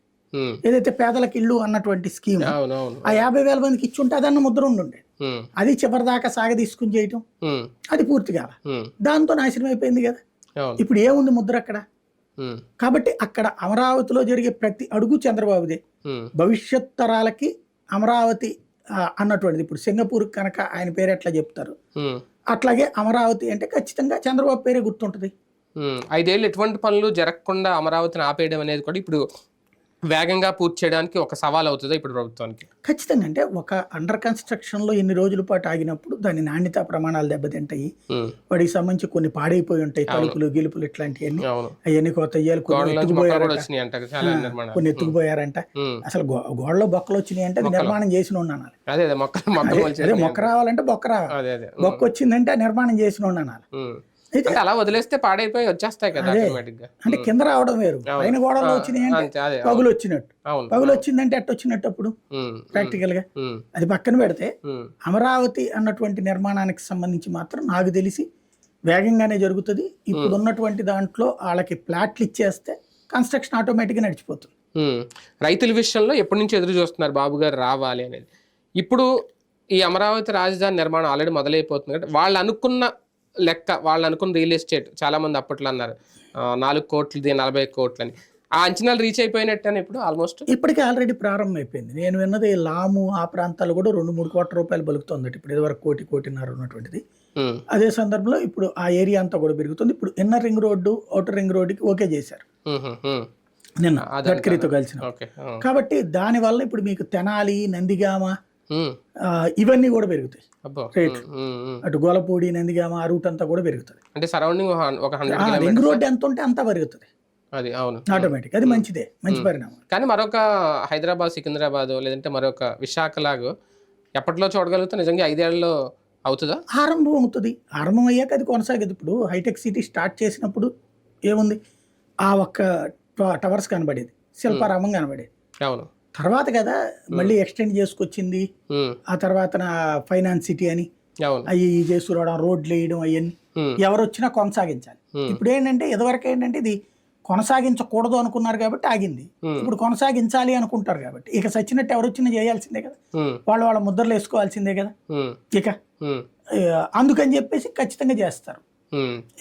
ఏదైతే పేదలకు ఇల్లు అన్నటువంటి స్కీమ్ ఆ 50,000 మందికి ఇచ్చుంటే అదన్న ముద్ర ఉండుండే. అది చివరిదాకా సాగదీసుకుని చేయటం అది పూర్తిగా దాంతో నాశనం అయిపోయింది కదా. ఇప్పుడు ఏముంది ముద్ర అక్కడ. కాబట్టి అక్కడ అమరావతిలో జరిగే ప్రతి అడుగు చంద్రబాబుదే. భవిష్యత్ తరాలకి అమరావతి అన్నటువంటిది ఇప్పుడు సింగపూర్ కనుక ఆయన పేరు ఎట్లా చెప్తారు అట్లాగే అమరావతి అంటే ఖచ్చితంగా చంద్రబాబు పేరే గుర్తుంటది. 5 ఏళ్ళు ఎటువంటి పనులు జరగకుండా అమరావతిని ఆపేయడం అనేది కూడా ఇప్పుడు వేగంగా పూర్తి చేయడానికి ఒక సవాల్ అవుతుంది ఇప్పుడు ప్రభుత్వానికి. ఖచ్చితంగా. అంటే ఒక అండర్ కన్స్ట్రక్షన్ లో ఎన్ని రోజుల పాటు ఆగినప్పుడు దాని నాణ్యత ప్రమాణాలు దెబ్బతింటాయి. వాటికి సంబంధించి కొన్ని పాడైపోయి ఉంటాయి, తలుపులు గిలుపులు ఇట్లాంటివన్నీ. అవన్నీ కొత్త కొన్ని ఎత్తుకుపోయారంట. అసలు గోడలో బొక్కలు వచ్చినాయి అంటే నిర్మాణం చేసిన అనాలి. అదే మొక్క రావాలంటే బొక్క రావాలి, బొక్క వచ్చిందంటే నిర్మాణం చేసిన అనాలి. అలా వదిలేస్తే పాడైపోయి వచ్చేస్తాయి కదా ఆటోమేటిక్ గా. అంటే కింద రావడం వేరు, పైన గోడలో వచ్చినాయి అంటే పగులు వచ్చినట్టు. పగులు వచ్చిందంటే అట్ట వచ్చినట్టు అప్పుడు ప్రాక్టికల్ గా అది పక్కన పెడితే అమరావతి అన్నటువంటి నిర్మాణానికి సంబంధించి మాత్రం నాకు తెలిసి వేగంగానే జరుగుతుంది. ఇప్పుడు ఉన్నటువంటి దాంట్లో వాళ్ళకి ప్లాట్లు ఇచ్చేస్తే కన్స్ట్రక్షన్ ఆటోమేటిక్ గా నడిచిపోతుంది. రైతుల విషయంలో ఎప్పటి నుంచి ఎదురు చూస్తున్నారు బాబు గారు రావాలి అనేది. ఇప్పుడు ఈ అమరావతి రాజధాని నిర్మాణం ఆల్రెడీ మొదలైపోతుంది కదా. వాళ్ళు అనుకున్న లెక్క, వాళ్ళు అనుకున్న రియల్ ఎస్టేట్ చాలా మంది అప్పట్లో అన్నారు 4 కోట్లది 40 కోట్లని. ఆ అంచనాలు రీచ్ అయిపోయినట్టు ఇప్పుడు ఆల్మోస్ట్ ఇప్పటికే ఆల్రెడీ ప్రారంభం అయిపోయింది. నేను విన్నది లాము ఆ ప్రాంతాలు కూడా 2-3 కోట్ల రూపాయలు బలుకుతుంది. ఇప్పుడు ఇదివరకు 1-1.5 ఉన్నటువంటిది. అదే సందర్భంలో ఇప్పుడు ఆ ఏరియా అంతా కూడా పెరుగుతుంది. ఇప్పుడు inner ring road outer ring రోడ్డుకి ఓకే చేశారు నిన్న గడ్కరీతో కలిసిన. కాబట్టి దానివల్ల ఇప్పుడు మీకు తెనాలి, నందిగామ ఇవన్నీ కూడా పెరుగుతాయి రేట్లు. అటు గోలపూడి, నందిగామ ఆ రూట్ అంతా కూడా పెరుగుతుంది. అంటే సరౌండింగ్ రింగ్ రోడ్ ఎంత ఉంటే అంత పెరుగుతుంది అది. అవును, ఆటోమేటిక్. అది మంచిదే, మంచి పరిణామం. కానీ మరొక హైదరాబాద్, సికింద్రాబాద్ లేదంటే మరొక విశాఖ లాగా ఎప్పట్లో చూడగలుగుతా నిజంగా 5 ఏళ్లలో అవుతుందా? ఆరంభం అవుతుంది. ఆరంభం అయ్యాక అది కొనసాగదు. ఇప్పుడు హైటెక్ సిటీ స్టార్ట్ చేసినప్పుడు ఏముంది, ఆ ఒక్క టవర్స్ కనబడేది, శిల్పారామం కనబడేది. అవును, తర్వాత కదా మళ్ళీ ఎక్స్టెండ్ చేసుకొచ్చింది. ఆ తర్వాత ఫైనాన్స్ సిటీ అని అవి చేసుకురావడం, రోడ్లు వేయడం, అవన్నీ ఎవరు వచ్చినా కొనసాగించాలి. ఇప్పుడు ఏంటంటే ఇదివరకు ఏంటంటే ఇది కొనసాగించకూడదు అనుకున్నారు కాబట్టి ఆగింది. ఇప్పుడు కొనసాగించాలి అనుకుంటారు కాబట్టి ఇక సచ్చినట్టు ఎవరు వచ్చినా చేయాల్సిందే కదా, వాళ్ళ ముద్రలు వేసుకోవాల్సిందే కదా. ఇక అందుకని చెప్పేసి ఖచ్చితంగా చేస్తారు.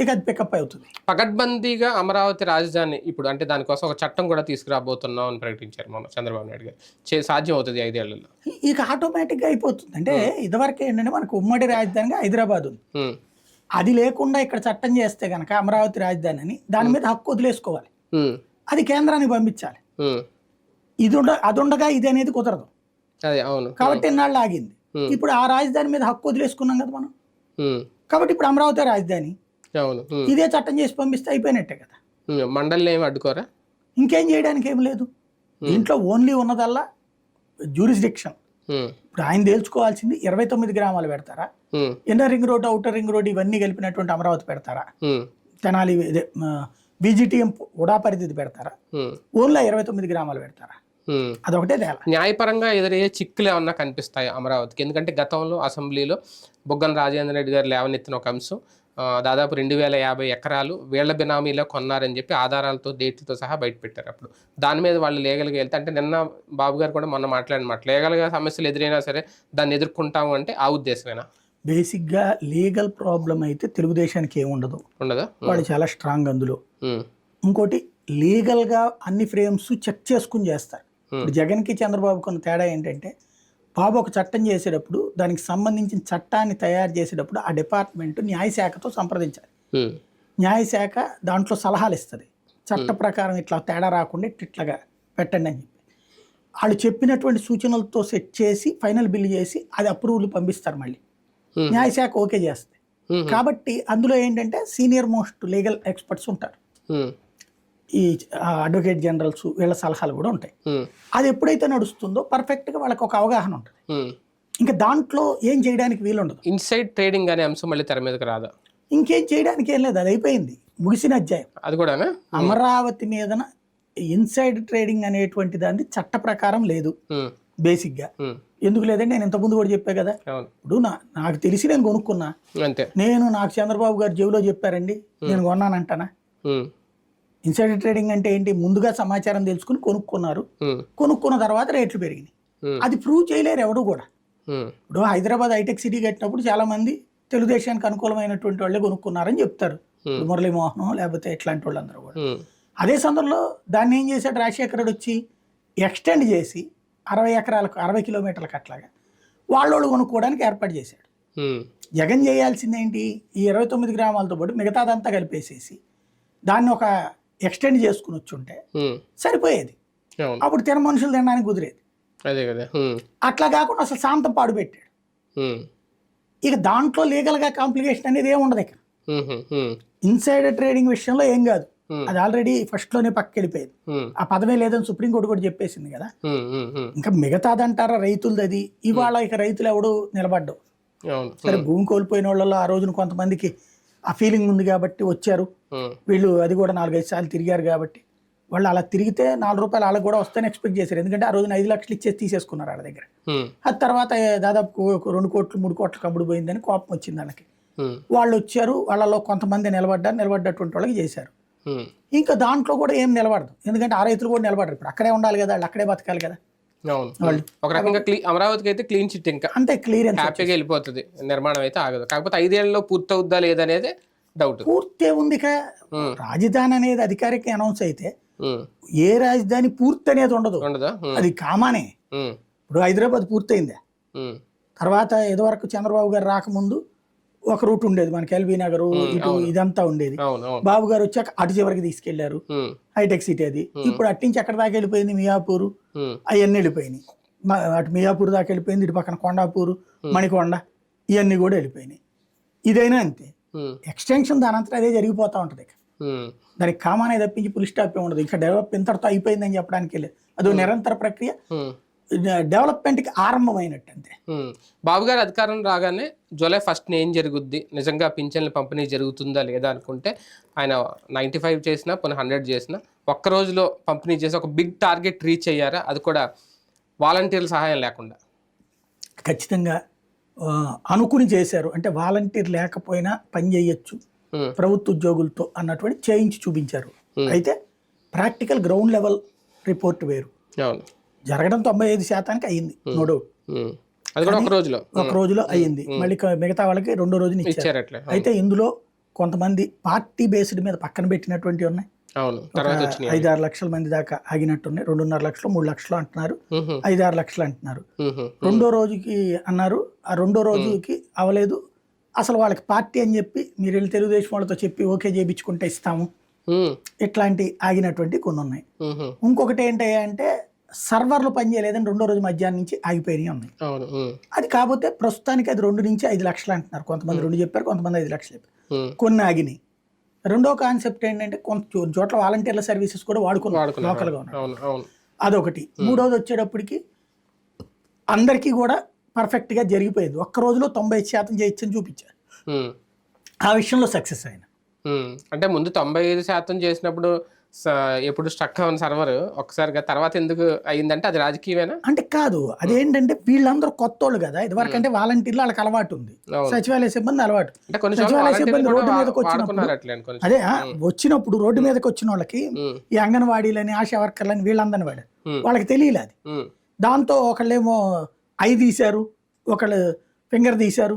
ఇక అది పికప్ అవుతుంది. పకడ్బందీగా అమరావతి రాజధాని ఇప్పుడు అంటే దానికోసం ఒక చట్టం కూడా తీసుకురాబోతున్నాం అని ప్రకటించారు మన చంద్రబాబు నాయుడు గారు. సాధ్యం అవుతుంది 5 ఏళ్లలో. ఇక ఆటోమేటిక్గా అయిపోతుంది. అంటే ఇదివరకు ఏంటంటే మనకు ఉమ్మడి రాజధానిగా హైదరాబాద్ ఉంది. అది లేకుండా ఇక్కడ చట్టం చేస్తే కనుక అమరావతి రాజధాని అని దాని మీద హక్కు వదిలేసుకోవాలి. అది కేంద్రానికి పంపించాలి. అది ఉండగా ఇది అనేది కుదరదు కాబట్టి ఎన్నాళ్ళు ఆగింది. ఇప్పుడు ఆ రాజధాని మీద హక్కు వదిలేసుకున్నాం కదా మనం. కాబట్టి ఇప్పుడు అమరావతి రాజధాని ఇదే చట్టం చేసి పంపిస్తే అయిపోయినట్టే కదా. మండలిని ఏమి అడ్డుకోరా? ఇంకేం చేయడానికి ఏం లేదు. దీంట్లో ఓన్లీ ఉన్నదల్లా జ్యూరిస్డిక్షన్. ఇప్పుడు ఆయన తేల్చుకోవాల్సింది 29 గ్రామాలు పెడతారా, inner ring road, outer ring road ఇవన్నీ కలిపినటువంటి అమరావతి పెడతారా, తెనాలి బీజీటీఎం ఉడా పరిధిది పెడతారా, ఓన్లీ 29 గ్రామాలు పెడతారా, అదొకటే తేలా. న్యాయపరంగా ఎదురయ్యే చిక్కులు ఏమన్నా కనిపిస్తాయి అమరావతికి? ఎందుకంటే గతంలో అసెంబ్లీలో బుగ్గన రాజేంద్ర రెడ్డి గారు లేవనెత్తిన ఒక అంశం దాదాపు 2050 ఎకరాలు వీళ్ల బినామీలో కొన్నారని చెప్పి ఆధారాలతో డేట్లతో సహా బయటపెట్టారు. అప్పుడు దాని మీద వాళ్ళు లీగల్గా వెళ్తే, అంటే నిన్న బాబు గారు కూడా మొన్న మాట్లాడినమాట, లీగల్గా సమస్యలు ఎదురైనా సరే దాన్ని ఎదుర్కొంటాము అంటే ఆ ఉద్దేశమేనా? బేసిక్గా లీగల్ ప్రాబ్లం అయితే తెలుగుదేశానికి ఏముండదు, ఉండదా? వాళ్ళు చాలా స్ట్రాంగ్ అందులో. ఉమ్, ఇంకోటి లీగల్గా అన్ని ఫ్రేమ్స్ చెక్ చేసుకుని చేస్తారు. ఇప్పుడు జగన్కి చంద్రబాబుకి ఉన్న తేడా ఏంటంటే, బాబు ఒక చట్టం చేసేటప్పుడు దానికి సంబంధించిన చట్టాన్ని తయారు చేసేటప్పుడు ఆ డిపార్ట్మెంట్ న్యాయశాఖతో సంప్రదించాలి. ఉమ్, న్యాయశాఖ దాంట్లో సలహాలు ఇస్తుంది, చట్ట ప్రకారం ఇట్లా తేడా రాకుండా ఇట్లాగా పెట్టండి అని చెప్పి. వాళ్ళు చెప్పినటువంటి సూచనలతో సెట్ చేసి ఫైనల్ బిల్ చేసి అది అప్రూవల్ పంపిస్తారు, మళ్ళీ న్యాయశాఖ ఓకే చేస్తుంది. కాబట్టి అందులో ఏంటంటే సీనియర్ మోస్ట్ లీగల్ ఎక్స్పర్ట్స్ ఉంటారు, ఈ అడ్వకేట్ జనరల్స్, వీళ్ళ సలహాలు కూడా ఉంటాయి. అది ఎప్పుడైతే నడుస్తుందో పర్ఫెక్ట్గా వాళ్ళకి ఒక అవగాహన ఉంటుంది. ఇంకా దాంట్లో ఏం చేయడానికి వీలుండదు. ఇన్సైడ్ ట్రేడింగ్ అనే అంశం మళ్ళీ తెర మీదకి రాదా? ఇంకేం చేయడానికి ఏం లేదు, అది అయిపోయింది, ముగిసిన అధ్యాయం. అది కూడా అమరావతి మీదన ఇన్సైడ్ ట్రేడింగ్ అనేటువంటి దాన్ని చట్ట ప్రకారం లేదు బేసిక్గా. ఎందుకు లేదంటే నేను ఇంతకుముందు కూడా చెప్పా కదా, ఇప్పుడు నాకు తెలిసి నేను కొనుక్కున్నా, అంతే. నాకు చంద్రబాబు గారు జేబులో చెప్పారండి నేను కొన్నానంటానా? ఇన్సైడ్ ట్రేడింగ్ అంటే ఏంటి? ముందుగా సమాచారం తెలుసుకుని కొనుక్కున్నారు, కొనుక్కున్న తర్వాత రేట్లు పెరిగినాయి, అది ప్రూవ్ చేయలేరు ఎవడు కూడా. ఇప్పుడు హైదరాబాద్ హైటెక్ సిటీ కట్టినప్పుడు చాలా మంది తెలుగుదేశానికి అనుకూలమైనటువంటి వాళ్ళే కొనుక్కున్నారని చెప్తారు, మురళీమోహన్ లేకపోతే ఇట్లాంటి వాళ్ళందరూ కూడా. అదే సందర్భంలో దాన్ని ఏం చేశాడు రాజశేఖర రెడ్డి వచ్చి ఎక్స్టెండ్ చేసి 60 ఎకరాలకు 60 కిలోమీటర్లకు అట్లాగా వాళ్ళు కొనుక్కోవడానికి ఏర్పాటు చేశాడు. జగన్ చేయాల్సింది ఏంటి? ఈ 29 గ్రామాలతో పాటు మిగతాదంతా కలిపేసేసి దాన్ని ఒక ఎక్స్టెండ్ చేసుకుని వచ్చుంటే సరిపోయేది, అప్పుడు తిన మనుషులు తినడానికి కుదిరేది. అట్లా కాకుండా అసలు శాంతం పాడు పెట్టాడు. ఇక దాంట్లో లీగల్గా కాంప్లికేషన్ అనేది ఏమి ఉండదు. ఇక్కడ ఇన్సైడ్ ట్రేడింగ్ విషయంలో ఏం కాదు, అది ఆల్రెడీ ఫస్ట్ లోనే పక్కకి వెళ్ళిపోయింది, ఆ పదమే లేదని సుప్రీంకోర్టు కూడా చెప్పేసింది కదా. ఇంకా మిగతాదంటారా రైతులది, అది ఇవాళ ఇక రైతులు ఎవడు నిలబడ్డావు. సరే భూమి కోల్పోయిన వాళ్ళలో ఆ రోజున కొంతమందికి ఆ ఫీలింగ్ ఉంది కాబట్టి వచ్చారు వీళ్ళు, అది కూడా 4-5 సార్లు తిరిగారు కాబట్టి వాళ్ళు అలా తిరిగితే 4 రూపాయలు వాళ్ళకి కూడా వస్తాయని ఎక్స్పెక్ట్ చేశారు. ఎందుకంటే ఆ రోజున 5 లక్షలు ఇచ్చేసి తీసేసుకున్నారు వాళ్ళ దగ్గర. అది తర్వాత దాదాపు 2 కోట్లు 3 కోట్లకు అమ్ముడు పోయిందని కోపం వచ్చింది వాళ్ళకి. వాళ్ళు వచ్చారు, వాళ్ళలో కొంతమంది నిలబడ్డటువంటి వాళ్ళకి చేశారు. ఇంకా దాంట్లో కూడా ఏం నిలబడదు, ఎందుకంటే ఆ రైతులు కూడా నిలబడరు. ఇప్పుడు అక్కడే ఉండాలి కదా, వాళ్ళు అక్కడే బతకాలి కదా. ఒక రకంగా అమరావతికి అయితే క్లీన్ చిట్, ఇంకా అంతే క్లియరెన్స్ హ్యాపీగా వెళ్ళిపోతుంది, నిర్మాణం అయితే ఆగదు. కాకపోతే 5 ఏళ్లలో పూర్తి అవుద్దా లేదనేది డౌట్. పూర్తే ఉంది. రాజధాని అనేది అధికారిక అనౌన్స్ అయితే ఏ రాజధాని పూర్తి అనేది ఉండదు, అది కామానే. ఇప్పుడు హైదరాబాద్ పూర్తయిందా, తర్వాత ఏదో వరకు చంద్రబాబు గారు రాకముందు ఒక రూట్ ఉండేది మనకి, ఎల్బీ నగర్ ఇటు ఇదంతా ఉండేది. బాబు గారు వచ్చాక అటు చివరికి తీసుకెళ్లారు హైటెక్ సిటీ, అది ఇప్పుడు అట్టించి ఎక్కడ దాకా వెళ్ళిపోయింది, మియాపూర్ అవన్నీ వెళ్ళిపోయినాయి. అటు మియాపూర్ దాకా వెళ్ళిపోయింది, ఇటు పక్కన కొండాపూర్, మణికొండ ఇవన్నీ కూడా వెళ్ళిపోయినాయి. ఇదైనా అంతే, ఎక్స్టెన్షన్ దాని అంతా అదే జరిగిపోతా ఉంటుంది. దానికి కామానే తప్పించి పులి స్టాప్ ఉండదు. ఇంకా డెవలప్ ఇంతటితో అయిపోయిందని చెప్పడానికి లేదు, అదో నిరంతర ప్రక్రియ, డెవలప్మెంట్కి ఆరంభమైనట్టు అంతే. బాబు గారు అధికారం రాగానే జూలై 1న ఏం జరుగుద్ది, నిజంగా పింఛన్ల పంపిణీ జరుగుతుందా లేదా అనుకుంటే ఆయన 95 చేసినా 100 చేసినా ఒక్క రోజులో పంపిణీ చేసి ఒక బిగ్ టార్గెట్ రీచ్ అయ్యారా? అది కూడా వాలంటీర్ల సహాయం లేకుండా. ఖచ్చితంగా అనుకుని చేశారు, అంటే వాలంటీర్ లేకపోయినా పని చేయొచ్చు ప్రభుత్వ ఉద్యోగులతో అన్నటువంటి చేయించి చూపించారు. అయితే ప్రాక్టికల్ గ్రౌండ్ లెవెల్ రిపోర్ట్ వేరు. జరగడం 95% అయ్యింది, నో డౌట్. ఒక రోజులో అయ్యింది. మళ్ళీ మిగతా వాళ్ళకి 2వ రోజున ఇచ్చారు. అయితే ఇందులో కొంతమంది పార్టీ బేస్డ్ మీద పక్కన పెట్టినటువంటి ఉన్నాయి, 5-6 లక్షల మంది దాకా ఆగినట్టున్నాయి. 2.5 లక్షలు 3 లక్షలు అంటున్నారు, 5-6 లక్షలు అంటున్నారు. 2వ రోజుకి అన్నారు, ఆ 2వ రోజుకి అవలేదు. అసలు వాళ్ళకి పార్టీ అని చెప్పి మీరు వెళ్ళి తెలుగుదేశం వాళ్ళతో చెప్పి ఓకే చేయించుకుంటే ఇస్తాము, ఇట్లాంటి ఆగినటువంటి కొన్ని ఉన్నాయి. ఇంకొకటి ఏంటంటే సర్వర్లు పనిచేయలేదని 2వ రోజు మధ్యాహ్నం నుంచి ఆగిపోయినాయి ఉన్నాయి. అది కాకపోతే ప్రస్తుతానికి అది 2 నుంచి 5 లక్షలు అంటున్నారు. కొంతమంది 2 చెప్పారు, కొంతమంది 5 లక్షలు చెప్పారు, కొన్ని ఆగినాయి. 2వ కాన్సెప్ట్ ఏంటంటే కొంత చోట్ల వాలంటీర్ల సర్వీసెస్ కూడా వాడుకున్నారు లోకల్గా ఉన్నారు, అదొకటి. 3వది వచ్చేటప్పటికి అందరికీ కూడా పర్ఫెక్ట్గా జరిగిపోయింది. ఒక్క రోజులో 90% చేయొచ్చని చూపించారు, ఆ విషయంలో సక్సెస్ అయిన. అంటే ముందు 95% చేసినప్పుడు ఎప్పుడు స్ట్రక్ అవ్వని సర్వర్ ఒక్కసారిగా తర్వాత ఎందుకు అయిందంటే అది రాజకీయమేనా? అంటే కాదు, అదేంటంటే వీళ్ళందరూ కొత్తోళ్ళు కదా, ఇదివరకు అంటే వాలంటీర్లు వాళ్ళకి అలవాటు ఉంది, సచివాలయ సిబ్బంది అలవాటు. అంటే కొన్ని సచివాలయ సిబ్బంది రోడ్డు మీదకి వాడుకున్నారు అట్లే అదే వచ్చినప్పుడు రోడ్డు మీదకి వచ్చిన వాళ్ళకి ఈ అంగన్వాడీలని ఆశా వర్కర్లని వీళ్ళందరినీ వాడారు, వాళ్ళకి తెలియలేదు అది. దాంతో ఒకళ్ళేమో ఐ తీశారు, ఒకళ్ళు ఫింగర్ తీశారు,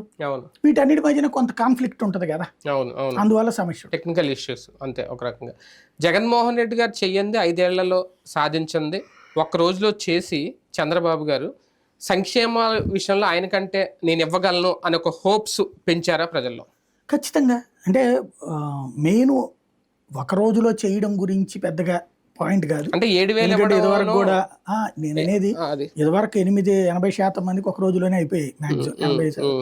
వీటన్నిటి మధ్యన కొంత కాన్ఫ్లిక్ట్ ఉంటుంది కదా, అందువల్ల సమస్య, టెక్నికల్ ఇష్యూస్ అంతే. ఒక రకంగా జగన్మోహన్ రెడ్డి గారు చెయ్యంది 5 ఏళ్లలో సాధించింది ఒక్క రోజులో చేసి చంద్రబాబు గారు సంక్షేమ విషయంలో ఆయన కంటే నేను ఇవ్వగలను అని ఒక హోప్స్ పెంచారా ప్రజల్లో? ఖచ్చితంగా. అంటే మెయిన్ ఒక రోజులో చేయడం గురించి పెద్దగా పాయింట్ కాదు. అంటే 7,000 ఇదివరకు కూడా నేను అనేది ఇదివరకు 80% మందికి ఒక రోజులోనే అయిపోయాయి మ్యాక్సిమం 80%.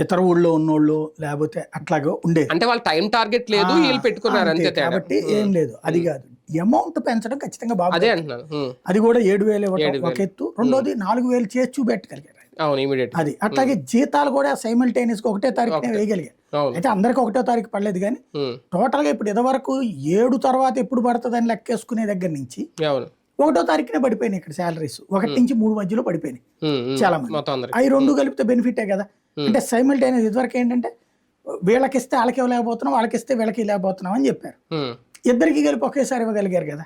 ఇతర ఊళ్ళో ఉన్నోళ్ళు లేకపోతే అట్లాగా ఉండేది. అంటే వాళ్ళు టైం టార్గెట్ లేదు, వీళ్ళు పెట్టుకున్నారు అంతే. కాబట్టి ఏం లేదు, అది కాదు. అమౌంట్ పెంచడం ఖచ్చితంగా బాగా, అదే అంటున్నాను. అది కూడా 7,000 ఒక ఎత్తు. రెండోది 4,000 చేసి చూపెట్టగలిగారు అది. అట్లాగే జీతాలు కూడా సైమల్టేనియస్ గా 1వ తారీఖునే వేయగలిగారు. అయితే అందరికి 1వ తారీఖు పడలేదు, కానీ టోటల్ గా ఇప్పుడు ఇదివరకు 7 తర్వాత ఎప్పుడు పడుతుంది అని లెక్కేసుకునే దగ్గర నుంచి 1వ తారీఖునే పడిపోయినాయి ఇక్కడ శాలరీస్. 1 నుంచి 3 మధ్యలో పడిపోయినాయి చాలా మంది. అవి 2 కలిపితే బెనిఫిటే కదా. అంటే సైమల్టేనియస్ ఇదివరకు ఏంటంటే వీళ్ళకి ఇస్తే వాళ్ళకి ఇవ్వలేకపోతున్నాం, వాళ్ళకి ఇస్తే వీళ్ళకి ఇవ్వలేకపోతున్నాం అని చెప్పారు. ఇద్దరికి కలిపి ఒకేసారి ఇవ్వగలిగారు కదా.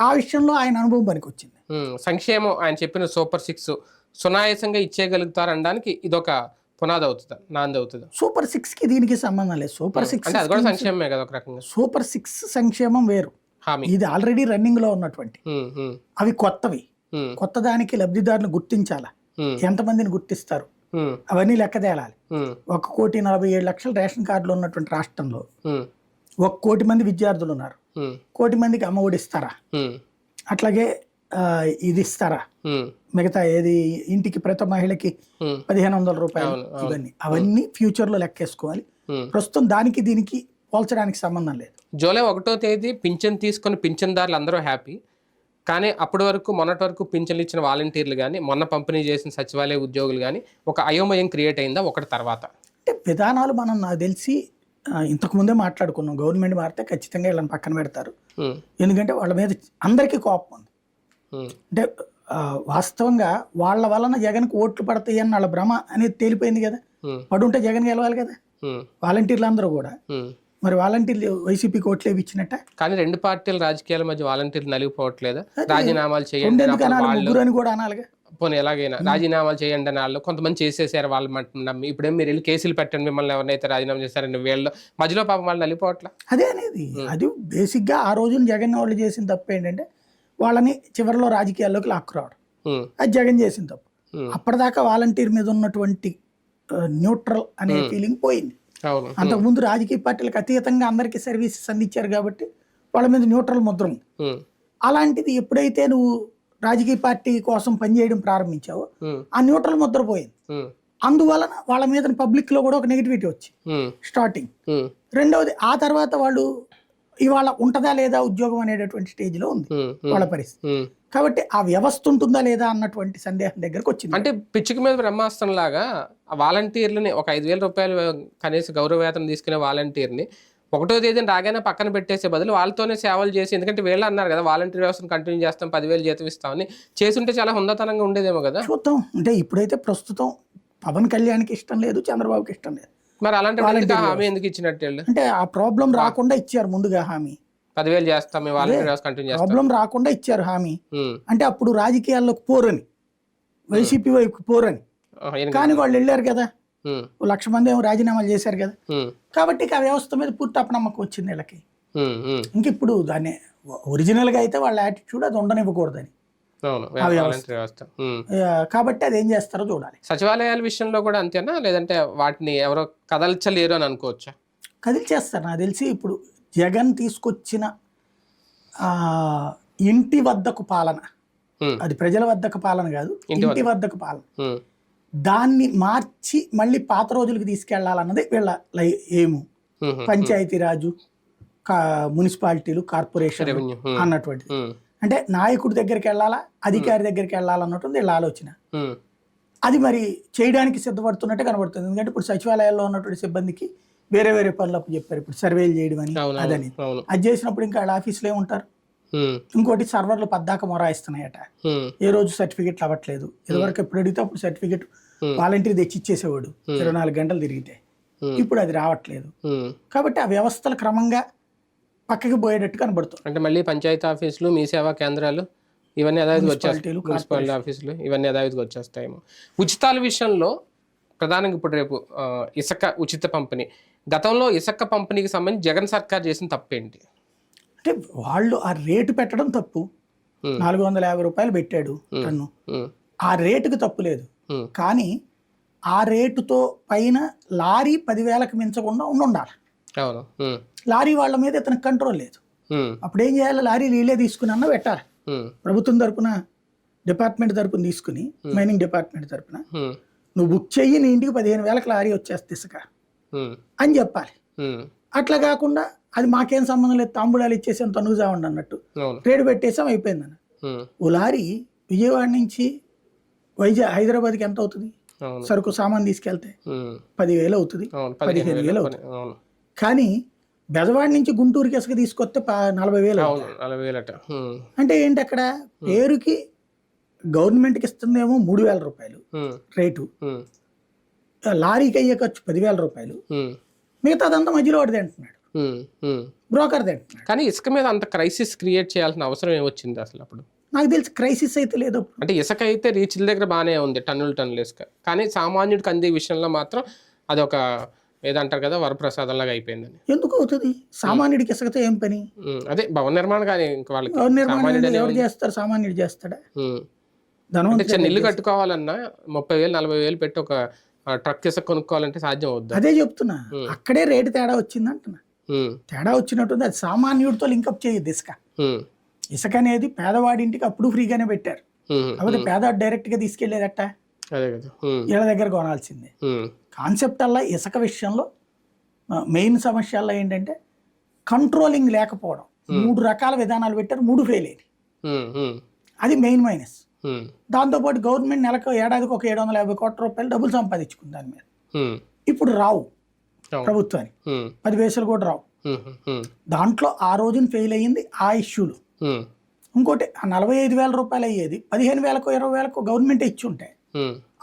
ఆ విషయంలో ఆయన అనుభవం పనికి వచ్చింది. సంక్షేమం ఆయన చెప్పిన సూపర్ 6 సునాయాసంగా ఇచ్చేయగలుగుతారు అనడానికి ఇదొక పునాది అవుతుంది, నాంది అవుతుంది. సూపర్ 6 కి దీనికి సంబంధం లేదు. సూపర్ 6 అంటే అది కూడా సంక్షేమమే కదా ఒక రకంగా. సూపర్ 6 సంక్షేమం వేరు, ఇది ఆల్రెడీ రన్నింగ్ లో ఉన్నటువంటి. అవి కొత్తవి, కొత్త దానికి లబ్ధిదారులను గుర్తించాలా, ఎంతమందిని గుర్తిస్తారు అవన్నీ లెక్క తేలాలి. 1,47,00,000 రేషన్ కార్డులు ఉన్నటువంటి రాష్ట్రంలో 1 కోటి మంది విద్యార్థులు ఉన్నారు. 1 కోటి మందికి అమ్మ ఒడి ఇస్తారా? అట్లాగే ఇది ఇస్తారా? మిగతా ఏది ఇంటికి ప్రతి మహిళకి 1,500 రూపాయలు, ఇవన్నీ అవన్నీ ఫ్యూచర్ లో లెక్కేసుకోవాలి. ప్రస్తుతం దానికి దీనికి పోల్చడానికి సంబంధం లేదు. జూలై 1వ తేదీ పింఛన్ తీసుకుని పింఛన్దారులు అందరూ హ్యాపీ, కానీ అప్పటి వరకు మొన్నటి వరకు పింఛన్లు ఇచ్చిన వాలంటీర్లు కానీ మొన్న పంపిణీ చేసిన సచివాలయ ఉద్యోగులు కానీ ఒక అయోమయం క్రియేట్ అయిందా ఒకటి తర్వాత? అంటే విధానాలు మనం నాకు తెలిసి ఇంతకు ముందే మాట్లాడుకున్నాం, గవర్నమెంట్ మారితే ఖచ్చితంగా వీళ్ళని పక్కన పెడతారు. ఎందుకంటే వాళ్ళ మీద అందరికీ కోపం ఉంది. అంటే వాస్తవంగా వాళ్ళ వలన జగన్కి ఓట్లు పడతాయి అని వాళ్ళ భ్రమ అనేది తేలిపోయింది కదా. పడుంటే జగన్ గెలవాలి కదా వాలంటీర్లు అందరూ కూడా. మరి వాలంటీర్లు వైసీపీకి ఓట్లు ఇచ్చినట్ట. కానీ 2 పార్టీల రాజకీయాల మధ్య వాలంటీర్లు నలిగిపోవట్లేదా? రాజీనామాలు చేయండి ముగ్గురు అని కూడా అనాలిగా. పోనీ ఎలాగైనా రాజీనామాలు చేయండి అని వాళ్ళు కొంతమంది చేసేసారు, వాళ్ళు నమ్మి ఇప్పుడేం మీరు వెళ్ళి కేసులు పెట్టండి మిమ్మల్ని ఎవరినైతే రాజీనామా చేస్తారండి వీళ్ళు మధ్యలో పాపం వాళ్ళు నలిపోవట్లా. అదే అనేది అది బేసిక్ గా ఆ రోజున జగన్ వాళ్ళు చేసిన తప్పు ఏంటంటే వాళ్ళని చివరిలో రాజకీయాల్లోకి లాక్కురావడం, అది జగన్ చేసిన తప్పు. అప్పటిదాకా వాలంటీర్ మీద ఉన్నటువంటి న్యూట్రల్ అనే ఫీలింగ్ పోయింది. అంతకుముందు రాజకీయ పార్టీలకు అతీతంగా అందరికీ సర్వీసెస్ అందించారు కాబట్టి వాళ్ళ మీద న్యూట్రల్ ముద్ర ఉంది. అలాంటిది ఎప్పుడైతే నువ్వు రాజకీయ పార్టీ కోసం పనిచేయడం ప్రారంభించావో ఆ న్యూట్రల్ ముద్ర పోయింది. అందువలన వాళ్ళ మీద పబ్లిక్ లో కూడా ఒక నెగిటివిటీ వచ్చి స్టార్టింగ్. రెండవది ఆ తర్వాత వాళ్ళు ఇవాళ ఉంటదా లేదా ఉద్యోగం అనేటటువంటి స్టేజ్ లో ఉంది వాళ్ళ పరిస్థితి. కాబట్టి ఆ వ్యవస్థ ఉంటుందా లేదా అన్నటువంటి సందేహం దగ్గరకు వచ్చింది. అంటే పిచ్చుక మీద బ్రహ్మాస్త్రం లాగా వాలంటీర్లని ఒక 5,000 రూపాయలు కనీస గౌరవ వేతనం తీసుకునే వాలంటీర్ని 1వ తేదీని రాగానే పక్కన పెట్టేసే బదులు వాళ్ళతోనే సేవలు చేసి, ఎందుకంటే వీళ్ళు అన్నారు కదా వాలంటీర్ వ్యవస్థను కంటిన్యూ చేస్తాం 10,000 జీతం ఇస్తామని, చేస్తుంటే చాలా హుందాతనంగా ఉండేదేమో కదా. చూద్దాం. అంటే ఇప్పుడైతే ప్రస్తుతం పవన్ కళ్యాణ్కి ఇష్టం లేదు, చంద్రబాబుకి ఇష్టం లేదు. మరి అలాంటి హామీ ఎందుకు ఇచ్చినట్టు? అంటే ఆ ప్రాబ్లం రాకుండా ఇచ్చారు ముందుగా హామీ, 10,000 చేస్తాం ప్రాబ్లం రాకుండా ఇచ్చారు హామీ. అంటే అప్పుడు రాజకీయాల్లోకి పోరని, వైసీపీ వైపు పోరని, కానీ వాళ్ళు వెళ్ళారు కదా, 1,00,000 మంది ఏమో రాజీనామాలు చేశారు కదా. కాబట్టి ఆ వ్యవస్థ మీద పూర్తి అపనమ్మకం వచ్చింది వీళ్ళకి. ఇంక ఇప్పుడు దాన్ని ఒరిజినల్ గా అయితే వాళ్ళ యాటిట్యూడ్ అది ఉండనివ్వకూడదని. కాబట్టి అది ఏం చేస్తారో చూడాలి. సచివాలయాల విషయంలో కూడా అంతేనా, లేదంటే వాటిని ఎవరో కదల్చలేరు అని అనుకోవచ్చా? కదిలిచేస్తారు నాకు తెలిసి. ఇప్పుడు జగన్ తీసుకొచ్చిన ఇంటి వద్దకు పాలన, అది ప్రజల వద్దకు పాలన కాదు, ఇంటి వద్దకు పాలన, దాన్ని మార్చి మళ్ళీ పాత రోజులకు తీసుకెళ్లాలన్నది వీళ్ళ ఏము. పంచాయతీరాజు, మున్సిపాలిటీలు, కార్పొరేషన్ అన్నటువంటిది. అంటే నాయకుడి దగ్గరికి వెళ్ళాలా, అధికారి దగ్గరికి వెళ్ళాలన్నటువంటి వీళ్ళ ఆలోచన. అది మరి చేయడానికి సిద్ధపడుతున్నట్టే కనబడుతుంది. ఎందుకంటే ఇప్పుడు సచివాలయాల్లో ఉన్నటువంటి సిబ్బందికి వేరే వేరే పనులు అప్పు చెప్పారు. ఇప్పుడు సర్వేలు చేయడం అని అవును, అదని అవును. అది చేసినప్పుడు ఇంకా వాళ్ళ ఆఫీస్లో ఏముంటారు. ఉమ్, ఇంకోటి సర్వర్లు పద్దాక మొరాయిస్తున్నాయట, ఉమ్, ఏ రోజు సర్టిఫికెట్లు అవ్వట్లేదు. ఇదివరకు ఎప్పుడు అడిగితే అప్పుడు సర్టిఫికెట్ వాలంటీర్ తెచ్చి ఇచ్చేసేవాడు 24 గంటలు తిరిగితే. ఇప్పుడు అది రావట్లేదు. ఉమ్. కాబట్టి ఆ వ్యవస్థలు క్రమంగా పక్కకి పోయేటట్టు కనబడుతుంది. అంటే మళ్ళీ పంచాయతీ ఆఫీసులు, మీ సేవా కేంద్రాలు ఇవన్నీ యథావిధిగా వచ్చేస్తాయి. మున్సిపాలిటీలు, మున్సిపాలిటీ ఆఫీసులు ఇవన్నీ యథావిధిగా వచ్చేస్తాయేమో. ఉచితాల విషయంలో ప్రధానంగా ఇప్పుడు రేపు ఇసుక ఉచిత పంపిణీ, గతంలో ఇసుక పంపిణీకి సంబంధించి జగన్ సర్కార్ చేసిన తప్పేంటి? అంటే వాళ్ళు ఆ రేటు పెట్టడం తప్పు. 450 రూపాయలు పెట్టాడు టన్ను, ఆ రేటుకి తప్పు లేదు. కానీ ఆ రేటుతో పైన లారీ 10,000కి మించకుండా ఉండాలి. అవును. లారీ వాళ్ళ మీద ఇతనికి కంట్రోల్ లేదు. అప్పుడు ఏం చేయాలి, లారీ వీళ్ళే తీసుకుని అన్న పెట్టాలి. ప్రభుత్వం తరపున డిపార్ట్మెంట్ తరపున తీసుకుని, మైనింగ్ డిపార్ట్మెంట్ తరపున నువ్వు బుక్ చెయ్యి, నీ ఇంటికి 15,000కి లారీ వచ్చేస్తే ఇసుక అని చెప్పాలి. అట్లా కాకుండా అది మాకేం సంబంధం లేదు, తాంబూలాలు ఇచ్చేసాం తనుగు చావండి అన్నట్టు రేటు పెట్టేసాం అయిపోయిందన్న. ఓ లారీ విజయవాడ నుంచి హైదరాబాద్కి ఎంత అవుతుంది సరుకు సామాన్ తీసుకెళ్తే? 10,000 అవుతుంది, 15,000 అవుతుంది. కానీ బెజవాడ నుంచి గుంటూరుకి ఇసుక తీసుకొస్తే 40,000 40,000. అంటే ఏంటి, అక్కడ పేరుకి గవర్నమెంట్కి ఇస్తుందేమో 3,000 రూపాయలు రేటు, లారీకి అయ్యే ఖర్చు 10,000 రూపాయలు, మిగతా అదంతా మధ్యలో వాడిది అంటున్నాడు, బ్రోకర్ తింటున్నాడు. కానీ ఇసుక మీద అంత క్రైసిస్ క్రియేట్ చేయాల్సిన అవసరం ఏమొచ్చింది అసలు అప్పుడు? నాకు తెలిసి క్రైసిస్ అయితే లేదు. అంటే ఇసుక అయితే రీచ్ల దగ్గర బాగానే ఉంది, టన్నులు ఇసుక. కానీ సామాన్యుడికి అందే విషయంలో మాత్రం అదొక ఏదంటారు కదా వరప్రసాదంలాగా అయిపోయిందని. ఎందుకు అవుతుంది? సామాన్యుడికి ఇసుకతో ఏం పని? అదే భవన నిర్మాణం కానీ ఇంకా వాళ్ళకి భవన నిర్మాణం ఎవరు చేస్తారు? సామాన్యుడు చేస్తాడా? చిన్న ఇల్లు కట్టుకోవాలన్నా 30,000 40,000 పెట్టి ఒక ట్రక్ ఇసుక కొనుక్కోవాలంటే సాధ్యం అవుద్ది. అదే చెప్తున్నా, అక్కడే రేటు తేడా వచ్చింది అంటున్నా. తేడా వచ్చినట్టుంది. అది సామాన్యుడితో లింకప్ చేయదు ఇసుక. ఇసుక అనేది పేదవాడింటికి అప్పుడు ఫ్రీగానే పెట్టారు, కాకపోతే పేదవాడు డైరెక్ట్ గా తీసుకెళ్లేదట, వీళ్ళ దగ్గర కొనాల్సిందే. కాన్సెప్ట్ అలా ఇసుక విషయంలో మెయిన్ సమస్యల్లో ఏంటంటే కంట్రోలింగ్ లేకపోవడం. 3 రకాల విధానాలు పెట్టారు, 3 ఫెయిల్ అయ్యాయి. అది మెయిన్ మైనస్. దాంతోపాటు గవర్నమెంట్ నెలకు ఏడాదికి ఒక 750 కోట్ల రూపాయలు డబ్బులు సంపాదించుకుంది దాని మీద. ఇప్పుడు రావు ప్రభుత్వానికి 10 పైసలు కూడా రావు. దాంట్లో ఆ రోజున ఫెయిల్ అయ్యింది ఆ ఇష్యూలు. ఇంకోటి, ఆ 45,000 రూపాయలు అయ్యేది 15,000కో 20,000కో గవర్నమెంట్ ఇచ్చి ఉంటే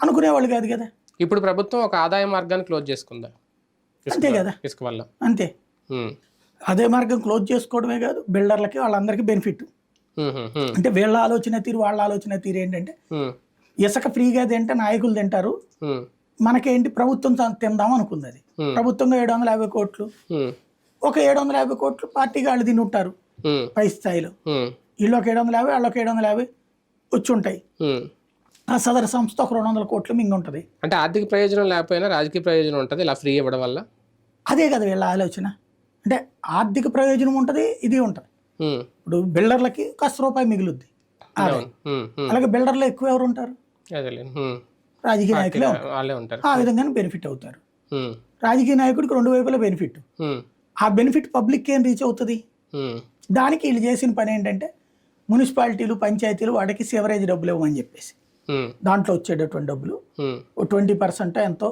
అనుకునేవాళ్ళు కాదు కదా. ఇప్పుడు ప్రభుత్వం ఒక ఆదాయ మార్గాన్ని క్లోజ్ చేసుకుందా? అంతే కదా, ఇసుక వల్ల. అంతే. అదే మార్గం క్లోజ్ చేసుకోవడమే కాదు, బిల్డర్లకి వాళ్ళందరికీ బెనిఫిట్. అంటే వీళ్ళ ఆలోచన తీరు వాళ్ళ ఆలోచన తీరు ఏంటంటే ఇసుక ఫ్రీగా తింటే నాయకులు తింటారు, మనకేంటి ప్రభుత్వం తిందాం అనుకుంది. అది ప్రభుత్వంగా 750 కోట్లు, ఒక 750 కోట్లు పార్టీగా వాళ్ళు తిని ఉంటారు పై స్థాయిలో. వీళ్ళు ఒక 750, వాళ్ళు ఒక 750 వచ్చి ఉంటాయి. ఆ సదరు సంస్థ ఒక 200 కోట్లు మింగి ఉంటుంది. అంటే ఆర్థిక ప్రయోజనం లేకపోయినా రాజకీయ ప్రయోజనం ఉంటుంది ఇలా ఫ్రీ ఇవ్వడం వల్ల. అదే కదా వీళ్ళ ఆలోచన. అంటే ఆర్థిక ప్రయోజనం ఉంటుంది, ఇది ఉంటుంది. ఇప్పుడు బిల్డర్లకి ₹1 మిగులుద్ది, అలాగే బిల్డర్లో ఎక్కువ ఎవరు ఉంటారు? రాజకీయ నాయకులే ఉంటారు. ఆ విధంగానే బెనిఫిట్ అవుతారు. రాజకీయ నాయకుడికి 2 వైపులా బెనిఫిట్. ఆ బెనిఫిట్ పబ్లిక్ ఏం రీచ్ అవుతుంది? దానికి వీళ్ళు చేసిన పని ఏంటంటే మున్సిపాలిటీలు, పంచాయతీలు వాటికి సివరేజ్ డబ్బులు ఇవ్వమని చెప్పేసి దాంట్లో వచ్చేటటువంటి డబ్బులు 20% ఎంతో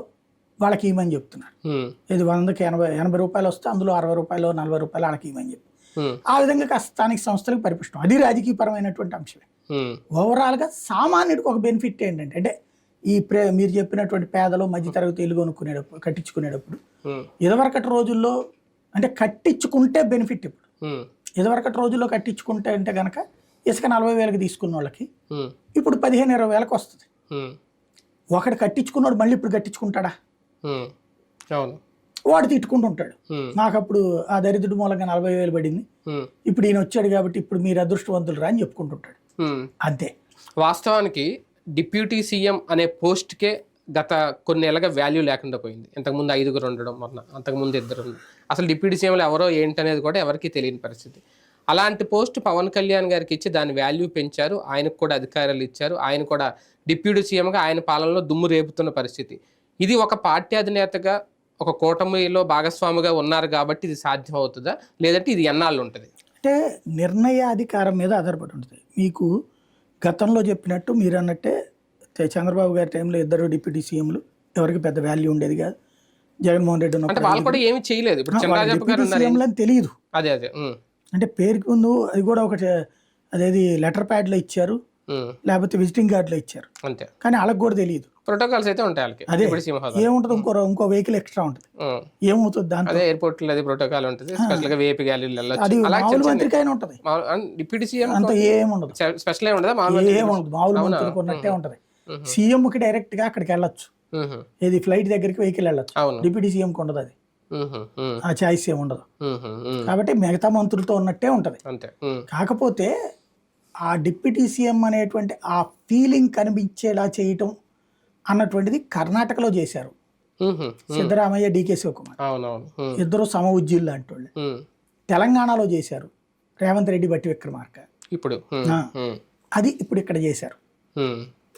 వాళ్ళకి ఇవ్వమని చెప్తున్నారు. ఇది 100కి 80 రూపాయలు వస్తే అందులో 60 రూపాయలు 40 రూపాయలు వాళ్ళకి ఇవ్వమని చెప్పి ఆ విధంగా స్థానిక సంస్థలకు పరిపుష్టం. అది రాజకీయపరమైనటువంటి అంశమే. ఓవరాల్గా సామాన్యుడికి ఒక బెనిఫిట్ ఏంటంటే, అంటే ఈ మీరు చెప్పినటువంటి పేదలు మధ్యతరగతి ఇల్లు కొనుక్కునేటప్పుడు కట్టించుకునేటప్పుడు ఇదివరకటి రోజుల్లో అంటే కట్టించుకుంటే బెనిఫిట్. ఇప్పుడు ఇదివరకటి రోజుల్లో కట్టించుకుంటే అంటే కనుక ఇసుక 40,000కి తీసుకున్న వాళ్ళకి ఇప్పుడు 15,000-20,000కి వస్తుంది. ఒకటి కట్టించుకున్నాడు మళ్ళీ ఇప్పుడు కట్టించుకుంటాడా? వాడు తిట్టుకుంటుంటాడు, నాకు అప్పుడు ఆ దరిద్రుడు మూలంగా 40,000 పడింది, ఇప్పుడు ఈయన వచ్చాడు కాబట్టి ఇప్పుడు మీరు అదృష్టవంతులు రా అని చెప్పుకుంటుంటాడు. అంతే. వాస్తవానికి డిప్యూటీ సీఎం అనే పోస్ట్కే గత కొన్ని ఏళ్ళగా వాల్యూ లేకుండా పోయింది. ఇంతకుముందు 5 ఉండడం, అంతకుముందు 2 అసలు డిప్యూటీ సీఎంలు ఎవరో ఏంటనేది కూడా ఎవరికి తెలియని పరిస్థితి. అలాంటి పోస్ట్ పవన్ కళ్యాణ్ గారికి ఇచ్చి దాని వాల్యూ పెంచారు, ఆయనకు కూడా అధికారాలు ఇచ్చారు, ఆయన కూడా డిప్యూటీ సీఎంగా ఆయన పాలనలో దుమ్ము రేపుతున్న పరిస్థితి. ఇది ఒక పార్టీ అధినేతగా ఒక కూటమిలో భాగస్వామిగా ఉన్నారు కాబట్టి ఇది సాధ్యం అవుతుందా, లేదంటే ఇది ఎన్నాళ్ళు ఉంటుంది? అంటే నిర్ణయాధికారం మీద ఆధారపడి ఉంటుంది. మీకు గతంలో చెప్పినట్టు మీరు అన్నట్టే చంద్రబాబు గారి టైంలో 2 డిప్యూటీ సీఎంలు ఎవరికి పెద్ద వాల్యూ ఉండేది కాదు. జగన్మోహన్ రెడ్డి అంటే ఉన్నప్పుడు వాళ్ళు కూడా ఏమి చేయలేదు. ఇప్పుడు చినరాజప్ప గారు ఉన్నారు. సీఎంలు అని తెలియదు. అదే అదే అంటే పేరుకి ముందు అది కూడా ఒకటి అదేది లెటర్ ప్యాడ్లో ఇచ్చారు, లేకపోతే విజిటింగ్ కార్డులో ఇచ్చారు, అంతే. కానీ వాళ్ళకి కూడా తెలియదు. ప్రోటోకాల్స్ అయితే ఉంటాయి వాళ్ళకి. అదే ఇప్పుడు సింహాద్రి ఏముంటుంది, ఇంకో వెహికల్ ఎక్స్ట్రా ఉంటుంది, ఏమవుతుంది దాంతో? అదే ఎయిర్పోర్ట్ లో అది ప్రోటోకాల్ ఉంటుంది. స్పెషల్ గా వేపీ గ్యాలరీలు వెళ్ళొచ్చు. అది అలా మామూలు మంత్రికి అయినా ఉంటుంది, డిప్యూటీ సీఎం అంత ఏముండదు, స్పెషల్ ఉండదా? మామూలు ఏముండదు, మామూలు మంత్రికి ఉన్నట్టే ఉంటది. సీఎంకి డైరెక్ట్ గా అక్కడికి వెళ్ళొచ్చు, ఏది ఫ్లైట్ దగ్గరికి వెహికల్ వెళ్ళొచ్చు. డిప్యూటీ సీఎంకి ఉండదు, అది ఆ ఛాయిస్ ఏమి ఉండదు. కాబట్టి మిగతా మంత్రులతో ఉన్నట్టే ఉంటది. కాకపోతే ఆ డిప్యూటీ సీఎం అనేటువంటి ఆ ఫీలింగ్ కనిపించేలా చేయటం అన్నటువంటిది కర్ణాటకలో చేశారు. సిద్ధరామయ్య, డికే శివకుమార్ ఇద్దరు సమ ఉజ్జీలు లాంటి వాళ్ళు. తెలంగాణలో చేశారు రేవంత్ రెడ్డి, బట్టి విక్రమార్క. ఇప్పుడు అది ఇప్పుడు ఇక్కడ చేశారు.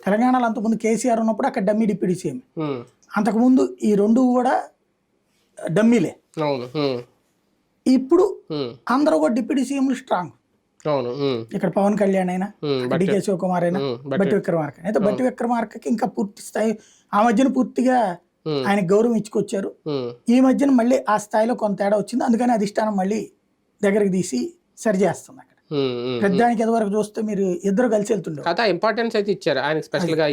తెలంగాణలో అంతకుముందు కేసీఆర్ ఉన్నప్పుడు అక్కడ డమ్మీ డిప్యూటీ సీఎం, అంతకుముందు ఈ రెండు కూడా డమ్మీలే. ఇప్పుడు అందరూ కూడా డిప్యూటీ సీఎంలు స్ట్రాంగ్. ఇక్కడ పవన్ కళ్యాణ్ అయినా, డికే శివకుమార్ అయినా, బట్టి విక్రమార్క అయితే బట్టి విక్రమార్కకి ఇంకా పూర్తి స్థాయి ఆ మధ్యన పూర్తిగా ఆయన గౌరవం ఇచ్చుకొచ్చారు. ఈ మధ్యన మళ్ళీ ఆ స్థాయిలో కొంత తేడా వచ్చింది, అందుకని అధిష్టానం మళ్ళీ దగ్గరికి తీసి సరి చేస్తుంది. అక్కడ పెద్దానికి ఎదువరకు చూస్తే మీరు ఇద్దరు కలిసి వెళ్తుండే కదా, ఇంపార్టెన్స్ అయితే ఇచ్చారు ఆయనకి. స్పెషల్ గా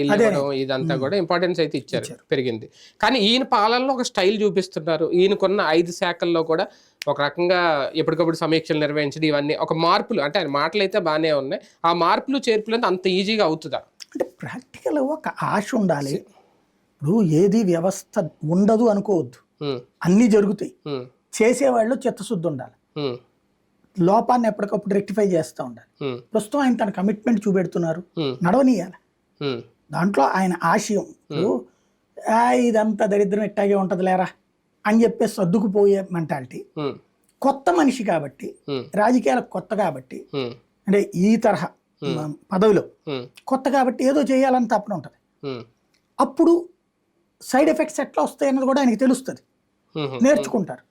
ఇదంతా కూడా ఇంపార్టెన్స్ అయితే ఇచ్చారు, పెరిగింది. కానీ ఈయన పాలనలో ఒక స్టైల్ చూపిస్తున్నారు. ఈయనకున్న 5 శాఖల్లో కూడా ఒక రకంగా ఎప్పటికప్పుడు సమీక్షలు నిర్వహించడం, ఇవన్నీ ఒక మార్పులు. అంటే ఆయన మాటలు అయితే బాగానే ఉన్నాయి, ఆ మార్పులు చేర్పులు అంత ఈజీగా అవుతుందా? అంటే ప్రాక్టికల్ ఒక ఆశ ఉండాలి. ఇప్పుడు ఏది వ్యవస్థ ఉండదు అనుకోవద్దు, అన్నీ జరుగుతాయి. చేసేవాళ్ళు చిత్తశుద్ధి ఉండాలి, లోపాన్ని ఎప్పటికప్పుడు రెక్టిఫై చేస్తూ ఉండాలి. ప్రస్తుతం ఆయన తన కమిట్మెంట్ చూపెడుతున్నారు, నడవనీయాలి. దాంట్లో ఆయన ఆశయం ఇదంతా దరిద్రం ఇట్టాగే ఉంటది లేరా అని చెప్పేసి సర్దుకుపోయే మెంటాలిటీ. కొత్త మనిషి కాబట్టి, రాజకీయాలకు కొత్త కాబట్టి, అంటే ఈ తరహా పదవిలో కొత్త కాబట్టి ఏదో చేయాలని తప్పన ఉంటుంది. అప్పుడు సైడ్ ఎఫెక్ట్స్ ఎట్లా వస్తాయి అన్నది కూడా ఆయనకి తెలుస్తుంది, నేర్చుకుంటారు.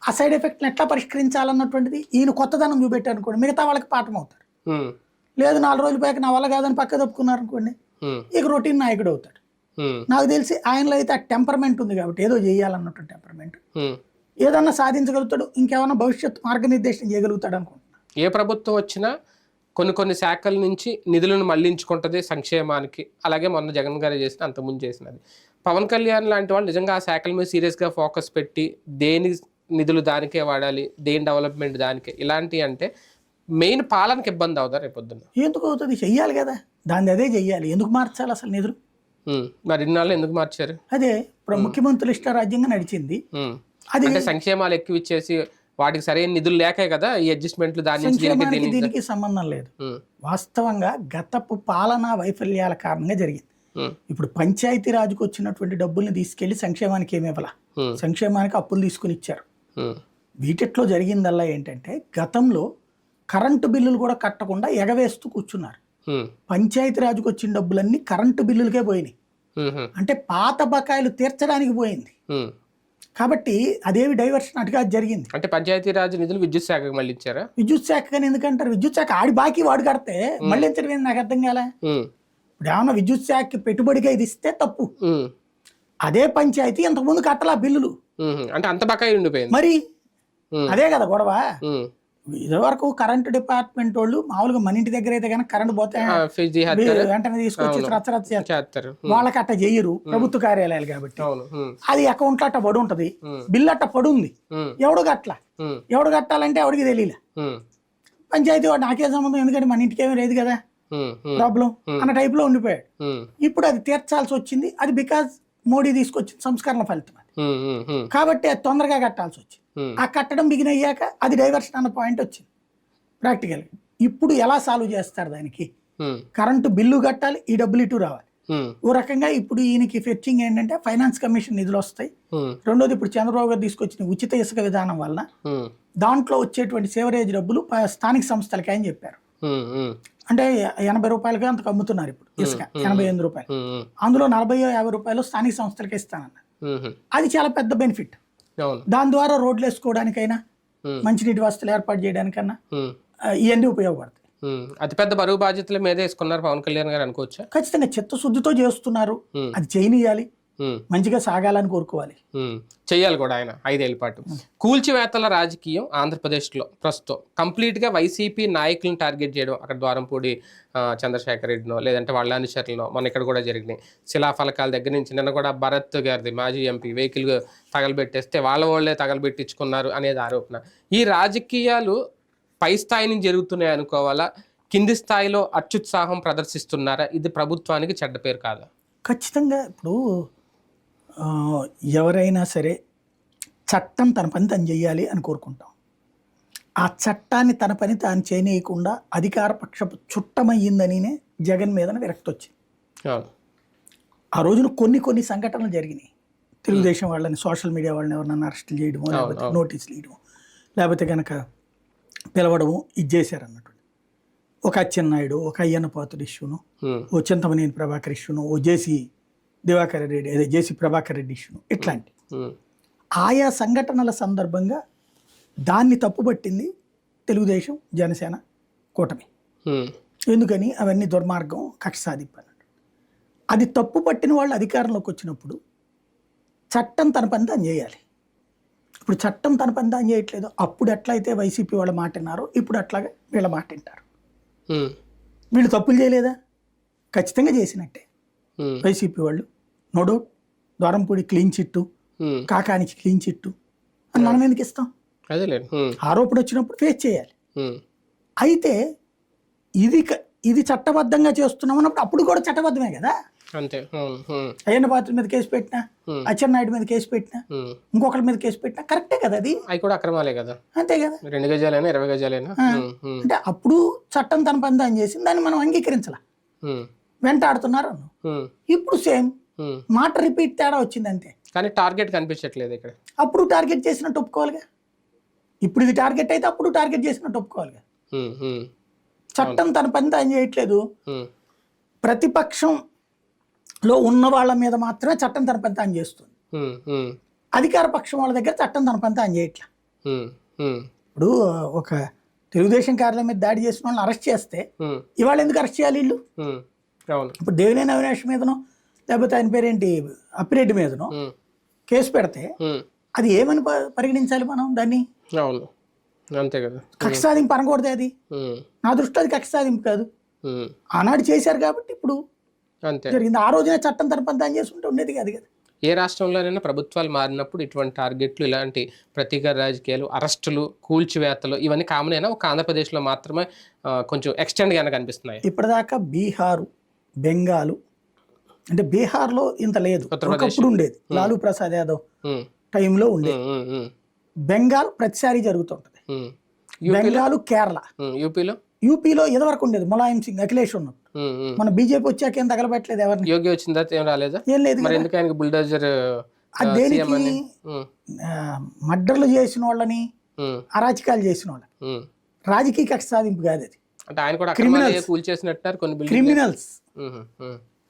ఆ సైడ్ ఎఫెక్ట్ని ఎట్లా పరిష్కరించాలన్నటువంటిది ఈయన కొత్తదనం చూపెట్టారు అనుకోండి, మిగతా వాళ్ళకి పాఠం అవుతారు. లేదు 4 రోజుల పైకి నా వల్ల కాదని పక్క తప్పుకున్నారు అనుకోండి, ఇక రొటీన్ నాయకుడు అవుతాడు. నాకు తెలిసి ఆయనలో అయితే ఆ టెంపర్మెంట్ ఉంది కాబట్టి, ఏదో చేయాలన్నటువంటి టెంపర్మెంట్, ఏదన్నా సాధించగలుగుతాడు, ఇంకేమన్నా భవిష్యత్తు మార్గనిర్దేశం చేయగలుగుతాడు అనుకుంటున్నాను. ఏ ప్రభుత్వం వచ్చినా కొన్ని శాఖల నుంచి నిధులను మళ్లించుకుంటుంది సంక్షేమానికి. అలాగే మొన్న జగన్ గారు చేసిన, అంతకుముందు చేసినది. పవన్ కళ్యాణ్ లాంటి వాళ్ళు నిజంగా ఆ శాఖల మీద సీరియస్గా ఫోకస్ పెట్టి దేని నిధులు దానికే వాడాలి, దేని డెవలప్మెంట్ దానికే, ఇలాంటి అంటే మెయిన్ పాలనకి ఇబ్బంది అవుతారు రేపొద్దున. ఎందుకు అవుతుంది, చెయ్యాలి కదా, దాన్ని అదే చెయ్యాలి. ఎందుకు మార్చాలి అసలు నిధులు? మరి ఇన్నాళ్ళు ఎందుకు మార్చారు? అదే ముఖ్యమంత్రులు ఇష్టారాజ్యంగా నడిచింది. అది అంటే సంక్షేమాలు ఎక్కువ ఇచ్చేసి వాటికి సరైన నిధులు లేకే కదా ఈ అడ్జస్ట్మెంట్లు. దీనికి సంబంధం లేదు. వాస్తవంగా గతపు పాలనా వైఫల్యాల కారణంగా జరిగింది. ఇప్పుడు పంచాయతీ రాజుకు వచ్చినటువంటి డబ్బుల్ని తీసుకెళ్లి సంక్షేమానికి ఏమి ఇవ్వాల, సంక్షేమానికి అప్పులు తీసుకుని ఇచ్చారు. వీటిట్లో జరిగిందల్లా ఏంటంటే, గతంలో కరెంటు బిల్లులు కూడా కట్టకుండా ఎగవేస్తూ కూర్చున్నారు. పంచాయతీ రాజుకు వచ్చిన డబ్బులన్నీ కరెంటు బిల్లులకే పోయినాయి, అంటే పాత బకాయిలు తీర్చడానికి పోయింది. కాబట్టి అదేవి డైవర్షన్ అటుగా జరిగింది. అంటే పంచాయతీ రాజ్ నిధులు విద్యుత్ శాఖకు మళ్ళీ ఇచ్చారా? విద్యుత్ శాఖ కానీ ఎందుకంటారు, విద్యుత్ శాఖ ఆడి బాకీ వాడు కడితే మళ్ళీ ఎంచడం నాకు అర్థం కాలే. ఇప్పుడు ఏమన్నా విద్యుత్ శాఖకి పెట్టుబడిగా ఇది ఇస్తే తప్పు, అదే పంచాయతీ ఇంతకుముందు కట్టాల బిల్లులు, అంటే అంత బకాయి ఉండిపోయింది. మరి అదే కదా గొడవ. ఇదివరకు కరెంటు డిపార్ట్మెంట్ వాళ్ళు మామూలుగా మన ఇంటి దగ్గర అయితే కనుక కరెంట్ పోతే వెంటనే తీసుకొచ్చి రచ్చరచ్చ చేస్తారు, వాళ్ళకి అట్ట చెయ్యరు, ప్రభుత్వ కార్యాలయాలు కాబట్టి. అది అకౌంట్ అట్ట పడి ఉంటది, బిల్లు అట్ట పడి ఉంది, ఎవడు కట్టాలంటే ఎవడికి తెలియలే. పంచాయతీ వాడు నాకే సంబంధం, ఎందుకంటే మన ఇంటికి ఏమీ లేదు కదా ప్రాబ్లం అన్న టైప్ లో ఉండిపోయాడు. ఇప్పుడు అది తీర్చాల్సి వచ్చింది, అది బికాజ్ మోడీ తీసుకొచ్చిన సంస్కరణ ఫలితం అది. కాబట్టి అది తొందరగా కట్టాల్సి వచ్చింది. ఆ కట్టడం బిగిన్ అయ్యాక అది డైవర్షన్ అన్న పాయింట్ వచ్చింది ప్రాక్టికల్. ఇప్పుడు ఎలా సాల్వ్ చేస్తారు దానికి? కరెంటు బిల్లు కట్టాలి, ఈ డబ్బులు ఇటు రావాలి. ఓ రకంగా ఇప్పుడు ఈయనకి ఫెచ్చింగ్ ఏంటంటే ఫైనాన్స్ కమిషన్ నిధులు వస్తాయి. రెండోది ఇప్పుడు చంద్రబాబు గారు తీసుకొచ్చిన ఉచిత ఇసుక విధానం వలన దాంట్లో వచ్చేటువంటి సేవరేజ్ డబ్బులు స్థానిక సంస్థలకి అని చెప్పారు. అంటే 80 రూపాయలకి అంతకు అమ్ముతున్నారు ఇప్పుడు ఇసుక, 88 రూపాయలు. అందులో 40-50 రూపాయలు స్థానిక సంస్థలకి ఇస్తానన్నారు. అది చాలా పెద్ద బెనిఫిట్. దాని ద్వారా రోడ్లు వేసుకోవడానికైనా, మంచినీటి వసతులు ఏర్పాటు చేయడానికన్నా ఇవన్నీ ఉపయోగపడతాయి. అతిపెద్ద బరువు బాధ్యతల మీద వేసుకున్నారు పవన్ కళ్యాణ్ గారు అనుకోవచ్చా? ఖచ్చితంగా చిత్తశుద్ధితో చేస్తున్నారు, అది చేయనియాలి. మంచిగా సాగాలని కోరుకోవాలి. చెయ్యాలి కూడా ఆయన 5 ఏళ్ల పాటు. కూల్చివేతల రాజకీయం ఆంధ్రప్రదేశ్లో ప్రస్తుతం కంప్లీట్గా వైసీపీ నాయకులను టార్గెట్ చేయడం, అక్కడ ద్వారంపూడి చంద్రశేఖర్ రెడ్డినో లేదంటే వాళ్ళ అనుచరులనో, మన ఇక్కడ కూడా జరిగినాయి శిలాఫలకాల దగ్గర నుంచి. నిన్న కూడా భరత్ గారిది మాజీ ఎంపీ వెహికల్ తగలబెట్టేస్తే వాళ్ళే తగలబెట్టించుకున్నారు అనేది ఆరోపణ. ఈ రాజకీయాలు పై స్థాయి నుంచి జరుగుతున్నాయి అనుకోవాలా, కింది స్థాయిలో అత్యుత్సాహం ప్రదర్శిస్తున్నారా? ఇది ప్రభుత్వానికి చెడ్డ పేరు కాదా? ఖచ్చితంగా. ఇప్పుడు ఎవరైనా సరే చట్టం తన పని తను చేయాలి అని కోరుకుంటాం. ఆ చట్టాన్ని తన పని తాను చేయనీయకుండా అధికార పక్షపు చుట్టమయ్యిందనినే జగన్ మీదన విరక్తి వచ్చింది. ఆ రోజున కొన్ని సంఘటనలు జరిగినాయి. తెలుగుదేశం వాళ్ళని, సోషల్ మీడియా వాళ్ళని ఎవరినైనా అరెస్టులు చేయడమో, లేకపోతే నోటీసులు ఇవ్వడము, లేకపోతే కనుక పిలవడము, ఇది చేశారన్నట్టు. ఒక అచ్చెన్నాయుడు, ఒక అయ్యన్నపాత్రుడు ఇష్యూను, ఓ చింతమనేని ప్రభాకర్ ఇష్యూను, ఓ జేసీ ప్రభాకర్ రెడ్డి ఇష్యూను, ఇట్లాంటి ఆయా సంఘటనల సందర్భంగా దాన్ని తప్పుపట్టింది తెలుగుదేశం, జనసేన కూటమి. ఎందుకని? అవన్నీ దుర్మార్గం, కక్ష సాధింపు అన్నట్టు. అది తప్పు పట్టిన వాళ్ళు అధికారంలోకి వచ్చినప్పుడు చట్టం తన పని తాను చేయాలి. ఇప్పుడు చట్టం తన పని తాను చేయట్లేదు. అప్పుడు ఎట్లయితే వైసీపీ వాళ్ళ మాట విన్నారో ఇప్పుడు అట్లాగే వీళ్ళ మాట వింటారు. వీళ్ళు తప్పులు చేయలేదా? ఖచ్చితంగా చేసినట్టే వైసీపీ వాళ్ళు. No doubt. ద్వారంపూడి క్లీన్ చిట్టు, కాకానికి క్లీన్ చిట్టు అని మనం ఎందుకు ఇస్తాం? ఆరోపణ వచ్చినప్పుడు ఫేస్ చేయాలి. అయితే ఇది చట్టబద్ధంగా చేస్తున్నాం అన్నప్పుడు అప్పుడు కూడా చట్టబద్ధమే కదా. అయ్యన్న పాత్ర మీద కేసు పెట్టినా, అచ్చెన్నాయుడు మీద కేసు పెట్టినా, ఇంకొకరి మీద కేసు పెట్టినా కరెక్టే కదా. అది కూడా అక్రమాలే కదా. అంతే కదా. 2 గజాలైనా 20 గజాలైనా అంటే అప్పుడు చట్టం తన పని తాను చేసింది, దాన్ని మనం అంగీకరించాల, వెంటాడుతున్నారు. ఇప్పుడు సేమ్ మాట రిపీట్, తేడా వచ్చింది అంతే. కానీ టార్గెట్ కనిపించట్లేదు ఇక్కడ. అప్పుడు టార్గెట్ చేసినట్టు ఒప్పుకోవాలిగా. ఇప్పుడు ఇది టార్గెట్ అయితే అప్పుడు టార్గెట్ చేసినట్టు ఒప్పుకోవాలిగా. చట్టం తన పని తాను చేయట్లేదు. ప్రతిపక్షంలో ఉన్న వాళ్ళ మీద మాత్రమే చట్టం తన పని తాను చేస్తుంది. అధికార పక్షం వాళ్ళ దగ్గర చట్టం తన పని తాను చేయట్లా. ఇప్పుడు ఒక తెలుగుదేశం కార్యాలయం మీద దాడి చేసిన వాళ్ళని అరెస్ట్ చేస్తే ఇవాళ ఎందుకు అరెస్ట్ చేయాలి వీళ్ళు? ఇప్పుడు దేవినేని అవినాష్ మీదనో లేకపోతే ఆయన పేరేంటి అప్పిరెడ్డి మీదనో కేసు పెడితే అది ఏమని పరిగణించాలి మనం దాన్ని? అంతే కదా. కక్ష సాధింపు అనకూడదు. అది నా దృష్టిలో అది కక్ష సాధింపు కాదు. ఆనాడు చేశారు కాబట్టి ఇప్పుడు జరిగింది. ఆ రోజునే చట్టం తన పని తాను చేసుకుంటే ఉండేది కాదు కదా. ఏ రాష్ట్రంలోనైనా ప్రభుత్వాలు మారినప్పుడు ఇటువంటి టార్గెట్లు, ఇలాంటి ప్రతీకార రాజకీయాలు, అరెస్టులు, కూల్చివేతలు ఇవన్నీ కామన్ అయినా ఒక ఆంధ్రప్రదేశ్లో మాత్రమే కొంచెం ఎక్స్టెండ్గానే కనిపిస్తున్నాయి. ఇప్పటిదాకా బీహారు, బెంగాలు, అంటే బీహార్లో ఇంత లేదు, ఒకప్పుడు ఉండేది. లాలూ ప్రసాద్ యాదవ్ టైంలో ఉండేది. బెంగాల్ ప్రతిసారి జరుగుతుంటది. బెంగాలు, కేరళ, యూపీలో ఇదివరకు ఉండేది. ములాయం సింగ్, అఖిలేష్ ఉన్నప్పుడు. మన బీజేపీ వచ్చాక ఏం తగలబెట్టలేదు ఎవరిని. యోగి వచ్చిందా? ఏం రాలేదా? ఏం లేదు. దేనికి? మర్డర్లు చేసిన వాళ్ళని, అరాచకాలు చేసిన వాళ్ళని. రాజకీయ కక్ష సాధింపు కాదు అది.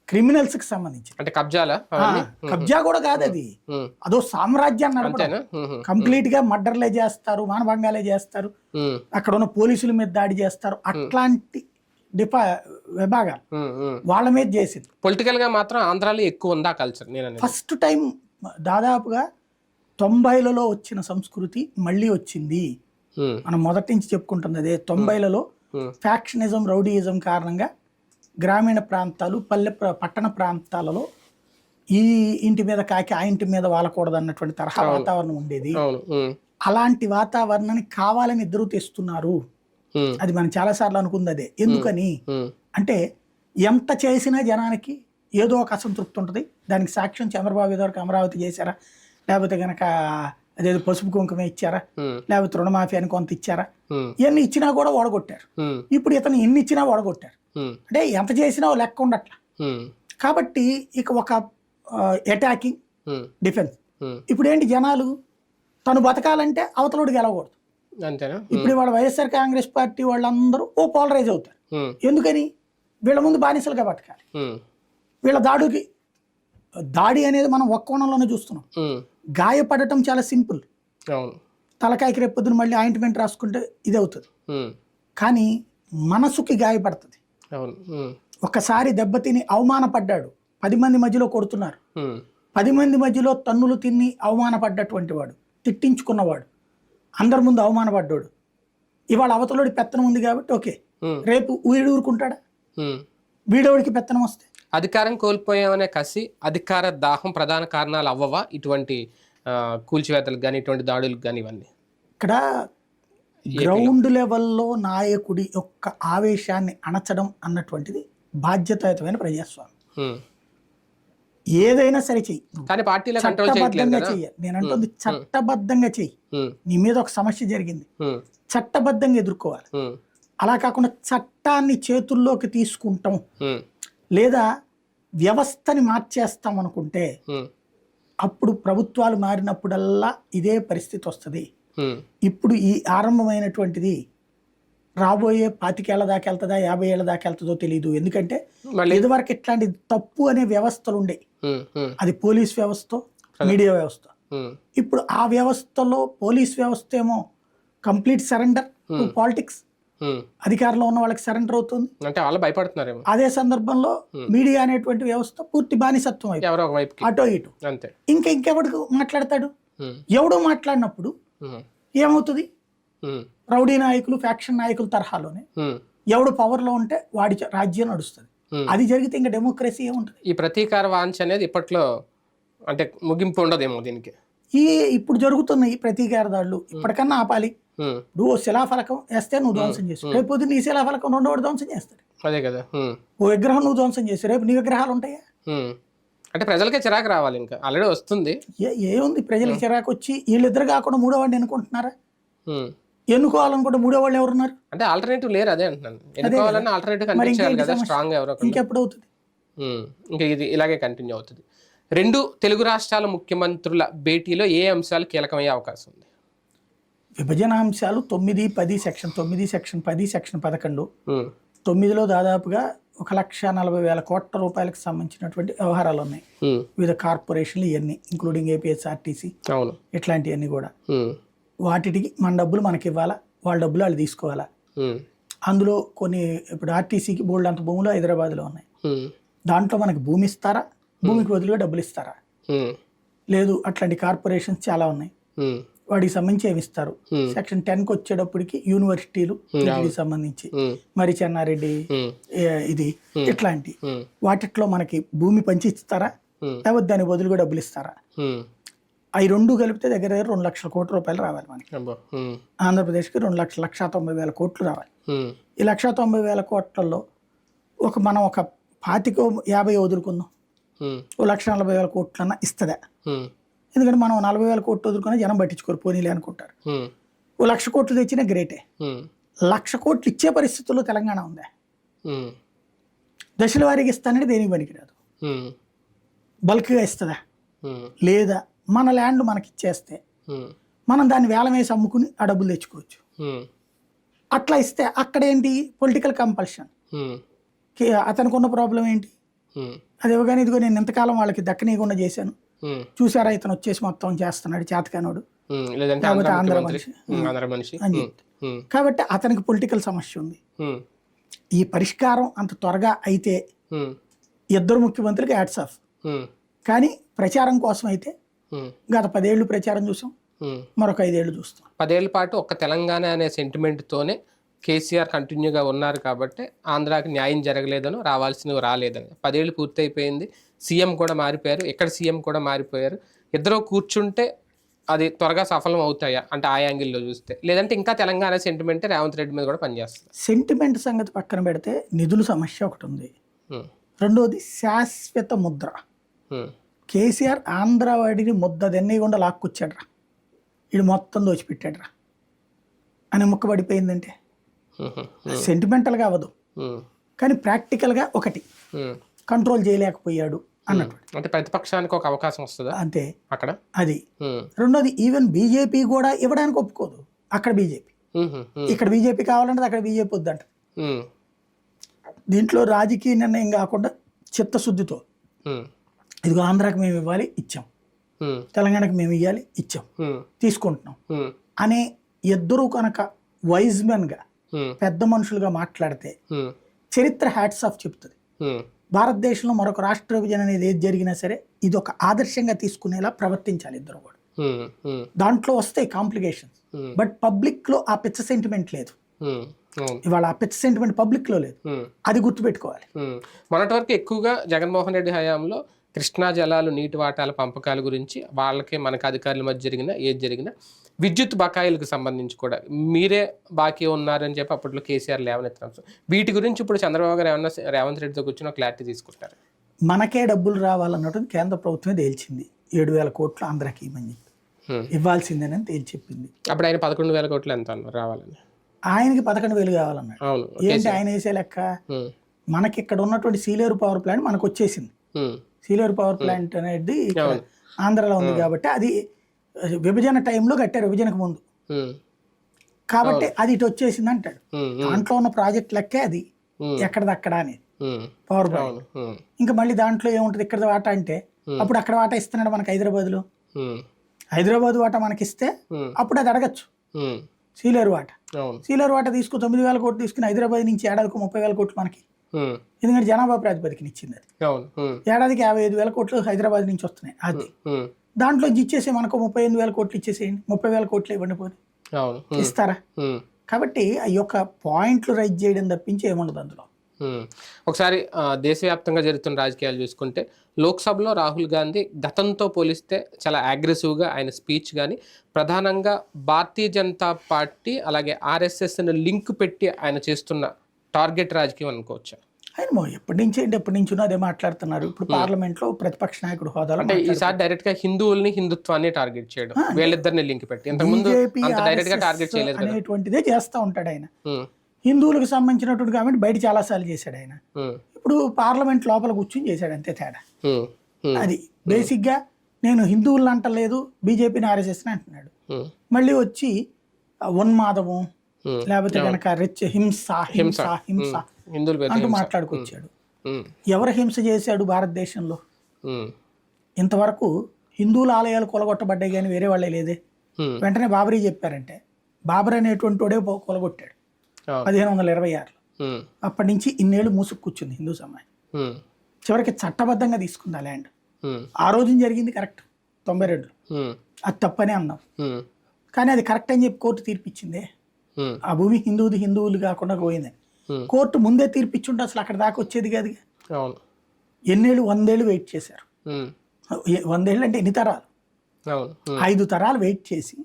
క్రిమినల్స్ కి సంబంధించి, అంటే కబ్జా కూడా కాదు అది. అదో సామ్రాజ్యాన్ని నడపడం. కంప్లీట్ గా మర్డర్లే చేస్తారు, మానభంగాలే చేస్తారు, అక్కడ ఉన్న పోలీసుల మీద దాడి చేస్తారు. అట్లాంటి విభాగాలు వాళ్ళ మీద చేసింది. పొలిటికల్ గా మాత్రం ఆంధ్రాలో ఎక్కువ ఉందా కల్చర్? ఫస్ట్ టైం దాదాపుగా 90లలో వచ్చిన సంస్కృతి మళ్ళీ వచ్చింది. మనం మొదటి నుంచి చెప్పుకుంటుంది అదే. 90లలో ఫ్యాక్షనిజం, రౌడీయిజం కారణంగా గ్రామీణ ప్రాంతాలు, పట్టణ ప్రాంతాలలో ఈ ఇంటి మీద కాకి ఆ ఇంటి మీద వాలకూడదు అన్నటువంటి తరహా వాతావరణం ఉండేది. అలాంటి వాతావరణాన్ని కావాలని ఇద్దరు తెస్తున్నారు. అది మనం చాలా సార్లు అనుకుంది అదే. ఎందుకని అంటే ఎంత చేసినా జనానికి ఏదో ఒక అసంతృప్తి ఉంటుంది. దానికి సాక్ష్యం చంద్రబాబు ఇదివరకు అమరావతి చేశారా, లేకపోతే కనుక అదేదో పసుపు కుంకుమ ఇచ్చారా, లేకపోతే రుణమాఫీ అని కొంత ఇచ్చారా, ఇవన్నీ ఇచ్చినా కూడా ఓడగొట్టారు. ఇప్పుడు ఇతను ఎన్ని ఇచ్చినా ఓడగొట్టారు. అంటే ఎంత చేసినా లెక్క ఉండట్లా. కాబట్టి ఇక ఒక అటాకింగ్, డిఫెన్స్. ఇప్పుడు ఏంటి, జనాలు తను బతకాలంటే అవతలోడు గెలవకూడదు. ఇప్పుడు వాళ్ళ వైఎస్ఆర్ కాంగ్రెస్ పార్టీ వాళ్ళందరూ పోలరైజ్ అవుతారు. ఎందుకని? వీళ్ళ ముందు బానిసలుగా బతకాలి. వీళ్ళ దాడి అనేది మనం ఒక్క కోణంలోనే చూస్తున్నాం. గాయపడటం చాలా సింపుల్. తలకాయకి రేపొద్దున మళ్ళీ ఆయింట్మెంట్ రాసుకుంటే ఇది అవుతుంది. కానీ మనసుకి గాయపడుతుంది. ఒక్కసారి దెబ్బతిని అవమానపడ్డాడు, 10 మంది మధ్యలో కొడుతున్నారు, 10 మంది మధ్యలో తన్నులు తిని అవమానపడ్డటువంటి వాడు, తిట్టించుకున్నవాడు, అందరి ముందు అవమానపడ్డాడు, ఇవాళ అవతలోడి పెత్తనం ఉంది కాబట్టి ఓకే, రేపు వీడు ఊరుకుంటాడా? వీడోడికి పెత్తనం వస్తే అధికారం కోల్పోయామనే కసి, అధికార దాహం ప్రధాన కారణాలు అవ్వవా ఇటువంటి కూల్చివేతలకు కానీ ఇటువంటి దాడులకు కానీ? ఇవన్నీ ఇక్కడ గ్రౌండ్ లెవెల్లో నాయకుడి యొక్క ఆవేశాన్ని అణచడం అన్నటువంటిది బాధ్యతాయుతమైన ప్రజాస్వామ్యం. ఏదైనా సరే చెయ్యి, కానీ పార్టీలో చట్టబద్ధంగా చెయ్యాలి. నేను అంటుంది చట్టబద్ధంగా చెయ్యి. నీ మీద ఒక సమస్య జరిగింది, చట్టబద్ధంగా ఎదుర్కోవాలి. అలా కాకుండా చట్టాన్ని చేతుల్లోకి తీసుకుంటాం లేదా వ్యవస్థని మార్చేస్తాం అనుకుంటే అప్పుడు ప్రభుత్వాలు మారినప్పుడల్లా ఇదే పరిస్థితి వస్తుంది. ఇప్పుడు ఈ ఆరంభమైనటువంటిది రాబోయే 25 ఏళ్ల దాకా వెళ్తుందా 50 ఏళ్ల దాకా వెళ్తుందో తెలియదు. ఎందుకంటే ఇదివరకు ఇట్లాంటి తప్పు అనే వ్యవస్థలు ఉండే, అది పోలీస్ వ్యవస్థ, మీడియా వ్యవస్థ. ఇప్పుడు ఆ వ్యవస్థలో పోలీస్ వ్యవస్థ ఏమో కంప్లీట్ సరెండర్ టు పాలిటిక్స్, అధికారంలో ఉన్న వాళ్ళకి సరెండర్ అవుతుంది. అంటే వాళ్ళు భయపడుతున్నారు. అదే సందర్భంలో మీడియా అనేటువంటి వ్యవస్థ పూర్తి బానిసత్వం అయిపోయింది, అటో ఇటు. ఇంకెవడు మాట్లాడతాడు? ఎవడో మాట్లాడినప్పుడు ఏమవుతుంది? రౌడీ నాయకులు, ఫ్యాక్షన్ నాయకుల తరహాలోనే ఎవడు పవర్ లో ఉంటే వాడి రాజ్యం నడుస్తుంది. అది జరిగితే ఇంకా డెమోక్రసీ ఏముంటుంది? ఈ ప్రతీకార వాంఛ అనేది ఇప్పట్లో అంటే ముగింపు ఉండదేమో దీనికి. ఇప్పుడు జరుగుతున్న ఈ ప్రతీకార దాడులు ఇప్పటికన్నా ఆపాలి. నువ్వు శిలాఫలకం వేస్తే నువ్వు ధ్వంసం చేస్తావు, రేపు పొద్దున్న నీ శిలాఫలకం రెండోడు ధ్వంసం చేస్తాడు. అదే కదా, ఓ విగ్రహం నువ్వు ధ్వంసం చేస్తావు, రేపు నీ విగ్రహాలు ఉంటాయా? అంటే ప్రజలకే చిరాకు రావాలి, ఇంకా ఆల్రెడీ వస్తుంది. ఏముంది ప్రజలకి చిరాకు వచ్చి వీళ్ళిద్దరు కాకుండా మూడో వాడిని ఎన్నుకుంటున్నారా? ఎన్నుకోవాలనుకుంటే మూడో వాళ్ళు ఎవరున్నారు? అంటే ఆల్టర్నేటివ్ లేరు. అదే అంటున్నాను, ఎన్నుకోవాలన్నా ఆల్టర్నేటివ్ కనిపించాలి కదా, స్ట్రాంగ్ ఎవరో. ఇంకెప్పుడు అవుతుంది? ఇంకా ఇది ఇలాగే కంటిన్యూ అవుతుంది. 2 తెలుగు రాష్ట్రాల ముఖ్యమంత్రుల భేటీలో ఏ అంశాలు కీలకమయ్యే అవకాశం ఉంది? విభజన అంశాలు 9, 10, సెక్షన్ 9, సెక్షన్ 10, సెక్షన్ 11. 9లో దాదాపుగా 1,40,000 కోట్ల రూపాయలకు సంబంధించినటువంటి వ్యవహారాలు ఉన్నాయి. వివిధ కార్పొరేషన్లు ఇవన్నీ ఇంక్లూడింగ్ ఏపీఎస్ఆర్టీసీ ఇట్లాంటివన్నీ కూడా. వాటికి మన డబ్బులు మనకి ఇవ్వాలా, వాళ్ళ డబ్బులు వాళ్ళు తీసుకోవాలా. అందులో కొన్ని ఇప్పుడు ఆర్టీసీకి బోల్డ్ అంత భూములు హైదరాబాద్లో ఉన్నాయి. దాంట్లో మనకి భూమి ఇస్తారా, భూమికి బదులుగా డబ్బులు ఇస్తారా? లేదు, అట్లాంటి కార్పొరేషన్స్ చాలా ఉన్నాయి. వాటికి సంబంధించి ఏమి ఇస్తారు? సెక్షన్ 10కి వచ్చేటప్పటికి యూనివర్సిటీలు వీటికి సంబంధించి మరి చెన్నారెడ్డి ఇది ఇట్లాంటి వాటిట్లో మనకి భూమి పంచి ఇస్తారా, లేకపోతే దాని బదులుగా డబ్బులు ఇస్తారా? అవి రెండు కలిపితే దగ్గర 2 లక్షల కోట్ల రూపాయలు రావాలి మనకి. ఆంధ్రప్రదేశ్కి 2,90,000 కోట్లు రావాలి. ఈ 1,90,000 కోట్లలో మనం ఒక 25-50 వదులుకుందాం, 1,40,000 కోట్లన్నా ఇస్తుందా? ఎందుకంటే మనం 40,000 కోట్లు వదులుకున్నా జనం పట్టించుకోరు, పోనీలే అనుకుంటారు. 1,00,000 కోట్లు తెచ్చినా గ్రేటే. 1,00,000 కోట్లు ఇచ్చే పరిస్థితుల్లో తెలంగాణ ఉందా? దశల వారీగా ఇస్తానంటే దేనికి పనికిరాదు. బల్క్గా ఇస్తుందా? లేదా మన ల్యాండ్ మనకి ఇచ్చేస్తే మనం దాన్ని వేలం వేసి అమ్ముకుని ఆ డబ్బులు తెచ్చుకోవచ్చు. అట్లా ఇస్తే అక్కడేంటి పొలిటికల్ కంపల్షన్. అతనికి ఉన్న ప్రాబ్లం ఏంటి? అది ఇవ్వగానే ఇదిగో నేను ఎంతకాలం వాళ్ళకి దక్కనీయకుండా చేశాను, చూసారా ఇతను వచ్చేసి మొత్తం చేస్తున్నాడు చేతకానోడు, లేకపోతే ఆంధ్ర మనిషి అని చెప్తే. కాబట్టి అతనికి పొలిటికల్ సమస్య ఉంది. ఈ పరిష్కారం అంత త్వరగా అయితే ఇద్దరు ముఖ్యమంత్రులకి హ్యాట్స్ ఆఫ్. కానీ ప్రచారం కోసం అయితే గత 10 ఏళ్ళు ప్రచారం చూసాం, మరొక 5 ఏళ్ళు చూస్తాం. 10 ఏళ్ల పాటు ఒక్క తెలంగాణ అనే సెంటిమెంట్తోనే కేసీఆర్ కంటిన్యూగా ఉన్నారు కాబట్టి ఆంధ్రాకి న్యాయం జరగలేదనో రావాల్సినవి రాలేదని. 10 ఏళ్ళు పూర్తయిపోయింది, సీఎం కూడా మారిపోయారు, ఎక్కడ సీఎం కూడా మారిపోయారు. ఇద్దరు కూర్చుంటే అది త్వరగా సఫలం అవుతాయా అంటే ఆ యాంగిల్లో చూస్తే, లేదంటే ఇంకా తెలంగాణ సెంటిమెంట్ రేవంత్ రెడ్డి మీద కూడా పనిచేస్తుంది? సెంటిమెంట్ సంగతి పక్కన పెడితే నిధుల సమస్య ఒకటి ఉంది. రెండోది శాశ్వత ముద్ర. కేసీఆర్ ఆంధ్రవాడిని ముద్ద దెన్నీయకుండా లాక్కొచ్చాడ్రా, ఇది మొత్తం దోచిపెట్టాడ్రా అని ముక్క పడిపోయిందంటే సెంటిమెంటల్గా అవ్వదు, కానీ ప్రాక్టికల్గా ఒకటి కంట్రోల్ చేయలేకపోయాడు అన్నట్టు. అంటే ప్రతిపక్షానికి ఒక అవకాశం వస్తుందా అంతే అక్కడ? అది. రెండోది ఈవెన్ బీజేపీ కూడా ఇవ్వడానికి ఒప్పుకోదు. అక్కడ బీజేపీ, ఇక్కడ బీజేపీ కావాలంటే అక్కడ బీజేపీ వద్దంట. దీంట్లో రాజకీయ నిర్ణయం కాకుండా చిత్తశుద్ధితో ఇదిగో ఆంధ్రాకి మేము ఇవ్వాలి ఇచ్చాం, తెలంగాణకి మేము ఇవ్వాలి ఇచ్చాం, తీసుకుంటున్నాం అనే ఇద్దరు కనుక వైజ్ మెన్ గా పెద్ద మనుషులుగా మాట్లాడితే చరిత్ర హ్యాట్స్ ఆఫ్ చెప్తుంది. భారతదేశంలో మరొక రాష్ట్ర విభజన అనేది ఏది జరిగినా సరే ఇది ఒక ఆదర్శంగా తీసుకునేలా ప్రవర్తించాలి ఇద్దరు కూడా. ఉమ్, ఉమ్, దాంట్లో వస్తాయి కాంప్లికేషన్స్, ఉమ్, బట్ పబ్లిక్ లో ఆ పిచ్చ సెంటిమెంట్ లేదు. ఉమ్, అవును. ఇవాళ ఆ పిచ్చ సెంటిమెంట్ పబ్లిక్ లో లేదు, ఉమ్, అది గుర్తుపెట్టుకోవాలి. మొన్నటి వరకు ఎక్కువగా జగన్మోహన్ రెడ్డి హయాంలో కృష్ణా జలాలు నీటి వాటాల పంపకాల గురించి వాళ్ళకి మనకు అధికారుల మధ్య జరిగిన ఏది జరిగినా విద్యుత్ బకాయిలకు సంబంధించి కూడా మీరే బాకీ ఉన్నారని చెప్పి అప్పట్లో కేసీఆర్ లేవనెత్తిన వీటి గురించి ఇప్పుడు చంద్రబాబు గారు ఏమన్నా రేవంత్ రెడ్డితో కూర్చొని క్లారిటీ తీసుకుంటారు. మనకే డబ్బులు రావాలన్నట్టు కేంద్ర ప్రభుత్వమే తేల్చింది. 7,000 కోట్లు ఆంధ్రాకి ఇవ్వమని చెప్పి, ఇవ్వాల్సిందేనని తేల్చి చెప్పింది. అప్పుడు ఆయన 11,000 కోట్లు ఎంత అన్నారు రావాలని, ఆయనకి 11,000 కావాలన్నాడు. అవును. ఏంటి ఆయన వేసే లెక్క? మనకి ఇక్కడ ఉన్నటువంటి సీలేరు పవర్ ప్లాంట్ మనకు వచ్చేసింది. ఉమ్, సీలేరు పవర్ ప్లాంట్ అనేది ఇక్కడ ఆంధ్రాలో ఉంది కాబట్టి అది విభజన టైంలో కట్టారు, విభజనకు ముందు ఉమ్, కాబట్టి అది ఇటు వచ్చేసింది అంటాడు. ఉమ్, దాంట్లో ఉన్న ప్రాజెక్ట్ లెక్కే అది ఎక్కడదక్కడ అనేది ఉమ్, పవర్ ప్లాంట్. ఉమ్, ఇంకా మళ్ళీ దాంట్లో ఏముంటది, ఇక్కడ వాటా అంటే అప్పుడు అక్కడ వాటా ఇస్తున్నాడు మనకి హైదరాబాద్లో. ఉమ్, హైదరాబాద్ వాటా మనకి ఇస్తే అప్పుడు అది అడగచ్చు ఉమ్, సీలేరు వాటా. అవును. సీలేరు వాటా తీసుకు 9,000 కోట్లు తీసుకుని హైదరాబాద్ నుంచి ఏడాదికి 30,000 కోట్లు మనకి, ఉమ్, ఎందుకంటే జనాభా ప్రాతిపదికన ఇచ్చింది అది. అవును. ఉమ్, ఏడాదికి 55,000 కోట్లు హైదరాబాద్ నుంచి వస్తున్నాయి. అది ఉమ్, దాంట్లో ఇచ్చేసి మనకు 38,000 కోట్లు ఇచ్చేసేయండి, 30,000 కోట్లు ఇవ్వండి పోనీ, అవును. ఇస్తారా? ఉమ్, కాబట్టి ఆ యొక్క పాయింట్లు రైజ్ చేయడం తప్పించి ఏముండదు అందులో. ఒకసారి దేశవ్యాప్తంగా జరుగుతున్న రాజకీయాలు చూసుకుంటే లోక్సభలో రాహుల్ గాంధీ గతంతో పోలిస్తే చాలా అగ్రెసివ్గా ఆయన స్పీచ్ కానీ ప్రధానంగా భారతీయ జనతా పార్టీ అలాగే ఆర్ఎస్ఎస్ను లింక్ పెట్టి ఆయన చేస్తున్న టార్గెట్ రాజకీయం అనుకోవచ్చు. ఆయన ఎప్పటి నుంచి అదే మాట్లాడుతున్నారు. ఇప్పుడు పార్లమెంట్ లో ప్రతిపక్ష నాయకుడు హోదాలో అంటే ఈసారి డైరెక్ట్ గా హిందువుల్ని హిందుత్వాన్ని టార్గెట్ చేయడం, వీళ్ళిద్దరిని లింక్ పెట్టి ఇంతకుముందు అంత డైరెక్ట్ గా టార్గెట్ చేయలేదు అనేటువంటిదే చేస్తూ ఉంటాడు ఆయన. హిందువులకు సంబంధించినటువంటి కాబట్టి బయట చాలా సార్లు చేశాడు ఆయన, ఇప్పుడు పార్లమెంట్ లోపల కూర్చొని చేశాడు, అంతే తేడా. అది బేసిక్ గా నేను హిందువులను అంటలేదు, బీజేపీని ఆర్ఎస్ఎస్ని అంటున్నాడు. మళ్ళీ వచ్చి ఉన్మాదము లేకపోతే కనుక హింస హింస హింస అంటూ మాట్లాడుకొచ్చాడు. ఎవరు హింస చేశాడు భారతదేశంలో? ఇంతవరకు హిందువుల ఆలయాలు కొలగొట్టబడ్డాయి కానీ వేరే వాళ్ళే లేదే. వెంటనే బాబరీ చెప్పారంటే బాబర్ అనేటువంటి వాడే కొలగొట్టాడు 1526లో. అప్పటి నుంచి ఇన్నేళ్ళు మూసుకు కూర్చుంది హిందూ సమాజం. చివరికి చట్టబద్ధంగా తీసుకుంది ఆ ల్యాండ్. ఆ రోజున జరిగింది కరెక్ట్ 92లో, అది తప్పనే అన్నాం కానీ అది కరెక్ట్ అని చెప్పి కోర్టు తీర్పిచ్చిందే. ఆ భూమి హిందువులు కాకుండా పోయిందని కోర్టు ముందే తీర్పిచ్చుంటే అసలు అక్కడ దాకా వచ్చేది కాదు. ఎన్నేళ్ళు 100 ఏళ్ళు వెయిట్ చేశారు. 100 ఏళ్ళు అంటే ఎన్ని తరాలు? 5 తరాలు వెయిట్ చేసి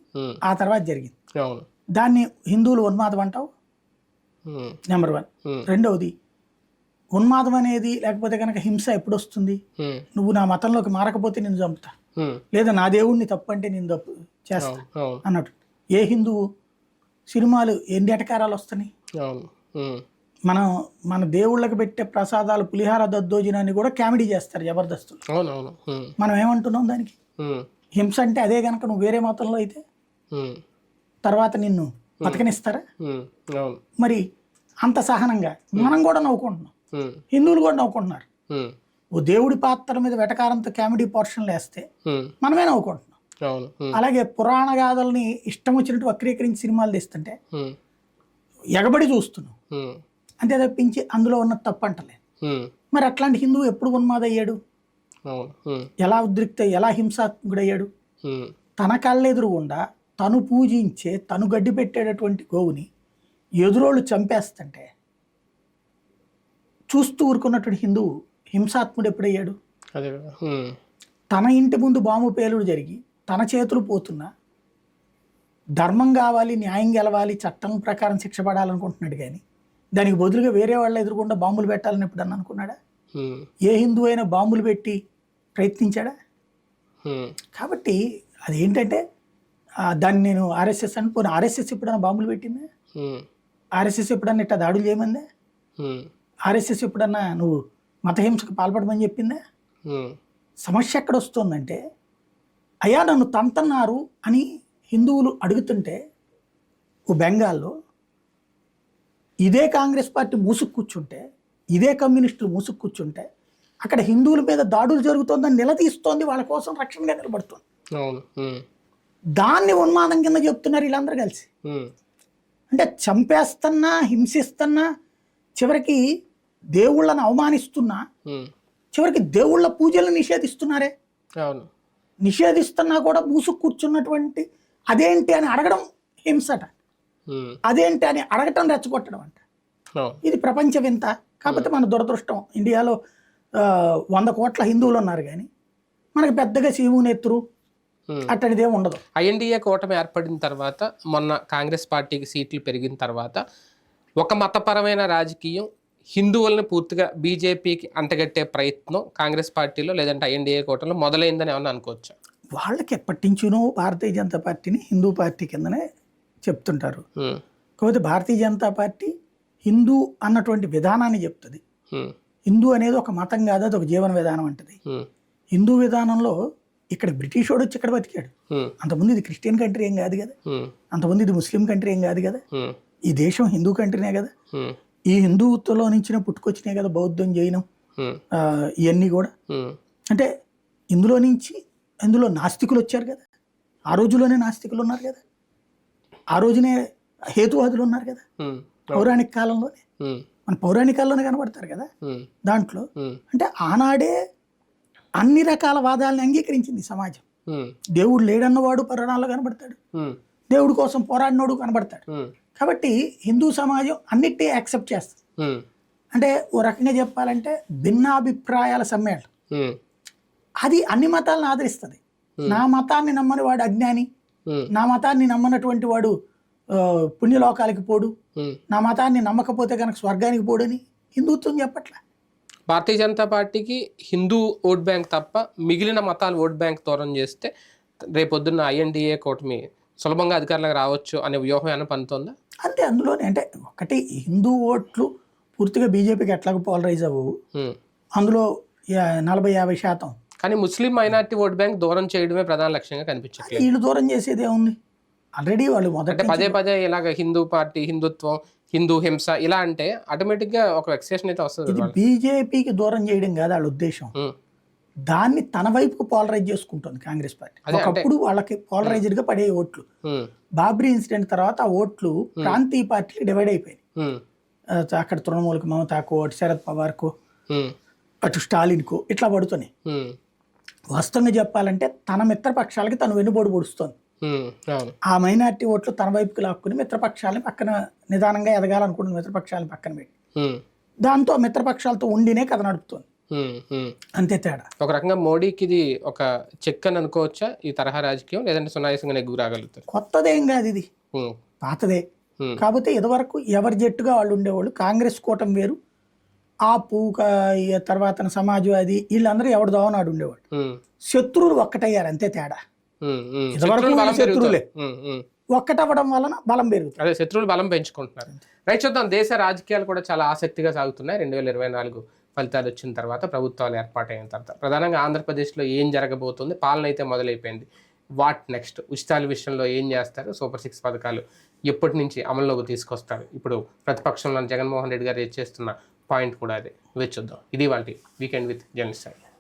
ఆ తర్వాత జరిగింది. దాన్ని హిందువులు ఉన్మాదం అంటావు నెంబర్ 1. రెండవది ఉన్మాదం అనేది లేకపోతే కనుక హింస ఎప్పుడు వస్తుంది? నువ్వు నా మతంలోకి మారకపోతే నేను చంపుతా, లేదా నా దేవుడిని తప్పు అంటే నేను తప్పు చేస్తా అన్నట్టు. ఏ హిందువు సినిమాలు ఎన్ని ఎటకారాలు వస్తున్నాయి? మన దేవుళ్ళకి పెట్టే ప్రసాదాలు పులిహార దద్దోజనాన్ని కూడా కామెడీ చేస్తారు జబర్దస్తులు. మనం ఏమంటున్నాం దానికి? హింస అంటే అదే కనుక నువ్వు వేరే మతంలో అయితే తర్వాత నిన్ను బతకనిస్తారా? మరి అంత సహనంగా మనం కూడా నవ్వుకుంటున్నాం, హిందువులు కూడా నవ్వుకుంటున్నారు. ఓ దేవుడి పాత్ర మీద వెటకారంతో కామెడీ పోర్షన్లు వేస్తే మనమే నవ్వుకుంటున్నాం. అలాగే పురాణ గాథల్ని ఇష్టం వచ్చినట్టు వక్రీకరించి సినిమాలు తీస్తుంటే ఎగబడి చూస్తున్నాం, అంతే తప్పించి అందులో ఉన్న తప్పు అంటలేదు. మరి అట్లాంటి హిందువు ఎప్పుడు ఉన్మాదయ్యాడు? ఎలా ఎలా హింసాత్మకుడయ్యాడు? తన కళ్ళెదురుగుండా తను పూజించే తను గడ్డి పెట్టేటటువంటి గోవుని ఎదురోళ్ళు చంపేస్తుంటే చూస్తూ ఊరుకున్నటువంటి హిందువు హింసాత్ముడు ఎప్పుడయ్యాడు? తన ఇంటి ముందు బాంబు పేలుడు జరిగి తన చేతులు పోతున్నా ధర్మం కావాలి, న్యాయం గెలవాలి, చట్టం ప్రకారం శిక్ష పడాలనుకుంటున్నాడు కానీ దానికి బదులుగా వేరే వాళ్ళ ఎదురుకుండా బాంబులు పెట్టాలని ఎప్పుడన్నా అనుకున్నాడా? ఏ హిందువు అయినా బాంబులు పెట్టి ప్రయత్నించాడా? కాబట్టి అదేంటంటే దాన్ని నేను ఆర్ఎస్ఎస్ అనుకోను. ఆర్ఎస్ఎస్ ఎప్పుడన్నా బాంబులు పెట్టిందా? ఆర్ఎస్ఎస్ ఎప్పుడన్నా ఇట్లా దాడులు చేయమందా? ఆర్ఎస్ఎస్ ఎప్పుడన్నా నువ్వు మతహింసకు పాల్పడమని చెప్పిందా? సమస్య ఎక్కడ వస్తుందంటే అయ్యా నన్ను తంతన్నారు అని హిందువులు అడుగుతుంటే ఓ బెంగాల్లో ఇదే కాంగ్రెస్ పార్టీ మూసుకు కూర్చుంటే, ఇదే కమ్యూనిస్టులు మూసుకు కూర్చుంటే అక్కడ హిందువుల మీద దాడులు జరుగుతోందని నిలదీస్తోంది, వాళ్ళ కోసం రక్షణగా నిలబడుతుంది. దాన్ని ఉన్మాదం కింద చెప్తున్నారు వీళ్ళందరూ కలిసి. అంటే చంపేస్తున్నా, హింసిస్తున్నా, చివరికి దేవుళ్ళని అవమానిస్తున్నా, చివరికి దేవుళ్ళ పూజలను నిషేధిస్తున్నారే. అవును. నిషేధిస్తున్నా కూడా మూసుకు కూర్చున్నటువంటి అదేంటి అని అడగడం హింసట, అదేంటి అని అడగటం రెచ్చగొట్టడం అంట. అవును. ఇది ప్రపంచ వింత. కాకపోతే మన దురదృష్టం, ఇండియాలో 100 కోట్ల హిందువులు ఉన్నారు కానీ మనకి పెద్దగా శివు నెత్తురు అట్టడిదే ఉండదు. ఐఎన్డీఏ కూటమి ఏర్పడిన తర్వాత, మొన్న కాంగ్రెస్ పార్టీకి సీట్లు పెరిగిన తర్వాత ఒక మతపరమైన రాజకీయం హిందువులను పూర్తిగా బీజేపీకి అంటగట్టే ప్రయత్నం కాంగ్రెస్ పార్టీలో లేదంటే ఐఎన్డీఏ కూటమిలో మొదలైందని ఏమన్నా అనుకోవచ్చా? వాళ్ళకి ఎప్పటి నుంచినో భారతీయ జనతా పార్టీని హిందూ పార్టీ కిందనే చెప్తుంటారు. కాకపోతే భారతీయ జనతా పార్టీ హిందూ అన్నటువంటి విధానాన్ని చెప్తుంది. హిందూ అనేది ఒక మతం కాదు, అది ఒక జీవన విధానం అంటది. హిందూ విధానంలో ఇక్కడ బ్రిటిష్ వాడు వచ్చి ఇక్కడ బతికాడు. అంతకుముందు ఇది క్రిస్టియన్ కంట్రీ ఏం కాదు కదా, అంతకుముందు ఇది ముస్లిం కంట్రీ ఏం కాదు కదా, ఈ దేశం హిందూ కంట్రీనే కదా. ఈ హిందుత్వంలో నుంచినే పుట్టుకొచ్చినాయి కదా బౌద్ధం, జైనం ఇవన్నీ కూడా. అంటే ఇందులో నాస్తికులు వచ్చారు కదా, ఆ రోజులోనే నాస్తికులు ఉన్నారు కదా, ఆ రోజునే హేతువాదులు ఉన్నారు కదా, పౌరాణిక కాలంలోనే. మన పౌరాణిక కాలంలోనే కనబడతారు కదా దాంట్లో. అంటే ఆనాడే అన్ని రకాల వాదాలని అంగీకరించింది సమాజం. దేవుడు లేడన్నవాడు పురాణాల్లో కనబడతాడు, దేవుడి కోసం పోరాడినోడు కనబడతాడు. కాబట్టి హిందూ సమాజం అన్నిటి యాక్సెప్ట్ చేస్తుంది. అంటే ఓ రకంగా చెప్పాలంటే భిన్నాభిప్రాయాల సమ్మేళనం. అది అన్ని మతాలను ఆదరిస్తుంది. నా మతాన్ని నమ్మని వాడు అజ్ఞాని, నా మతాన్ని నమ్మనటువంటి వాడు పుణ్యలోకాలకి పోడు, నా మతాన్ని నమ్మకపోతే కనుక స్వర్గానికి పోడని హిందుత్వం చెప్పట్లా. భారతీయ జనతా పార్టీకి హిందూ ఓట్ బ్యాంక్ తప్ప మిగిలిన మతాలు ఓట్ బ్యాంక్ దూరం చేస్తే రేపొద్దున్న ఐఎన్డీఏ కూటమి సులభంగా అధికారులకు రావచ్చు అనే వ్యూహం ఏమైనా పనుతుందా? అంతే. అందులోనే అంటే ఒకటి హిందూ ఓట్లు పూర్తిగా బీజేపీకి ఎట్లాగో పోలరైజ్ అవ్వవు, అందులో 40-50%. కానీ ముస్లిం మైనారిటీ ఓట్ బ్యాంక్ దూరం చేయడమే ప్రధాన లక్ష్యంగా కనిపించట్లేదు. వీళ్ళు దూరం చేసేది ఏముంది, ఆల్రెడీ వాళ్ళు అంటే పదే ఇలాగ హిందూ పార్టీ, హిందుత్వం, హిందూ హింస ఇలా అంటే ఆటోమేటిక్ గా ఒక వెక్సేషన్ అయితే వస్తుంది. ఇది బీజేపీకి దూరం చేయడం కాదు వాళ్ళ ఉద్దేశం, దాన్ని తన వైపుకు పోలరైజ్ చేసుకుంటుంది కాంగ్రెస్ పార్టీ. ఒకప్పుడు వాళ్ళకి పోలరైజ్డ్ గా పడే ఓట్లు, బాబ్రీ ఇన్సిడెంట్ తర్వాత ఆ ఓట్లు ప్రాంతీయ పార్టీలు డివైడ్ అయిపోయినాయి. అక్కడ తృణమూలకు మమతాకు, అటు శరద్ పవార్కు, అటు స్టాలిన్కు ఇట్లా పడుతున్నాయి. వాస్తవంగా చెప్పాలంటే తన మిత్రపక్షాలకి తను వెన్నుపోటు పొడుస్తుంది. ఆ మైనారిటీ ఓట్లు తన వైపుకి లాక్కుని మిత్రపక్షాలని పక్కన నిదానంగా ఎదగాలనుకుంటున్న మిత్రపక్షాలను పక్కన పెట్టి దాంతో మిత్రపక్షాలతో ఉండినే కథ నడుపుతుంది. అంతే తేడా. ఒక రకంగా మోడీకి ఇది ఒక చెక్ అని అనుకోవచ్చా ఈ తరహా రాజకీయం, లేదంటే సునాయాసంగా నెగ్గు రాగలుగుతారు? కొత్తదేం కాదు, ఇది పాతదే. కాకపోతే ఇదివరకు ఎవరి జట్టుగా వాళ్ళు ఉండేవాళ్ళు. కాంగ్రెస్ కూటమి వేరు, ఆపు తర్వాత సమాజ్వాది వీళ్ళందరూ ఎవడు దోవనాడు ఉండేవాడు. శత్రువులు ఒక్కటయ్యారు, అంతే తేడా. శత్రువులే ఒక్కటవ్వడం వలన బలం పెరుగుతుంది. అదే శత్రువులు బలం పెంచుకుంటున్నారు. రైట్, చూద్దాం. దేశ రాజకీయాలు కూడా చాలా ఆసక్తిగా సాగుతున్నాయి. 2024 ఫలితాలు వచ్చిన తర్వాత, ప్రభుత్వాలు ఏర్పాటైన తర్వాత ప్రధానంగా ఆంధ్రప్రదేశ్లో ఏం జరగబోతుంది? పాలన అయితే మొదలైపోయింది. What next? ఉచితాల విషయంలో ఏం చేస్తారు? సూపర్ 6 పథకాలు ఎప్పటి నుంచి అమల్లోకి తీసుకొస్తారు? ఇప్పుడు ప్రతిపక్షంలో జగన్మోహన్ రెడ్డి గారు చేస్తున్న పాయింట్ కూడా అదే. వేచి చూద్దాం. ఇది వాటి వీకెండ్ విత్ జర్నలిస్ట్ సాయి.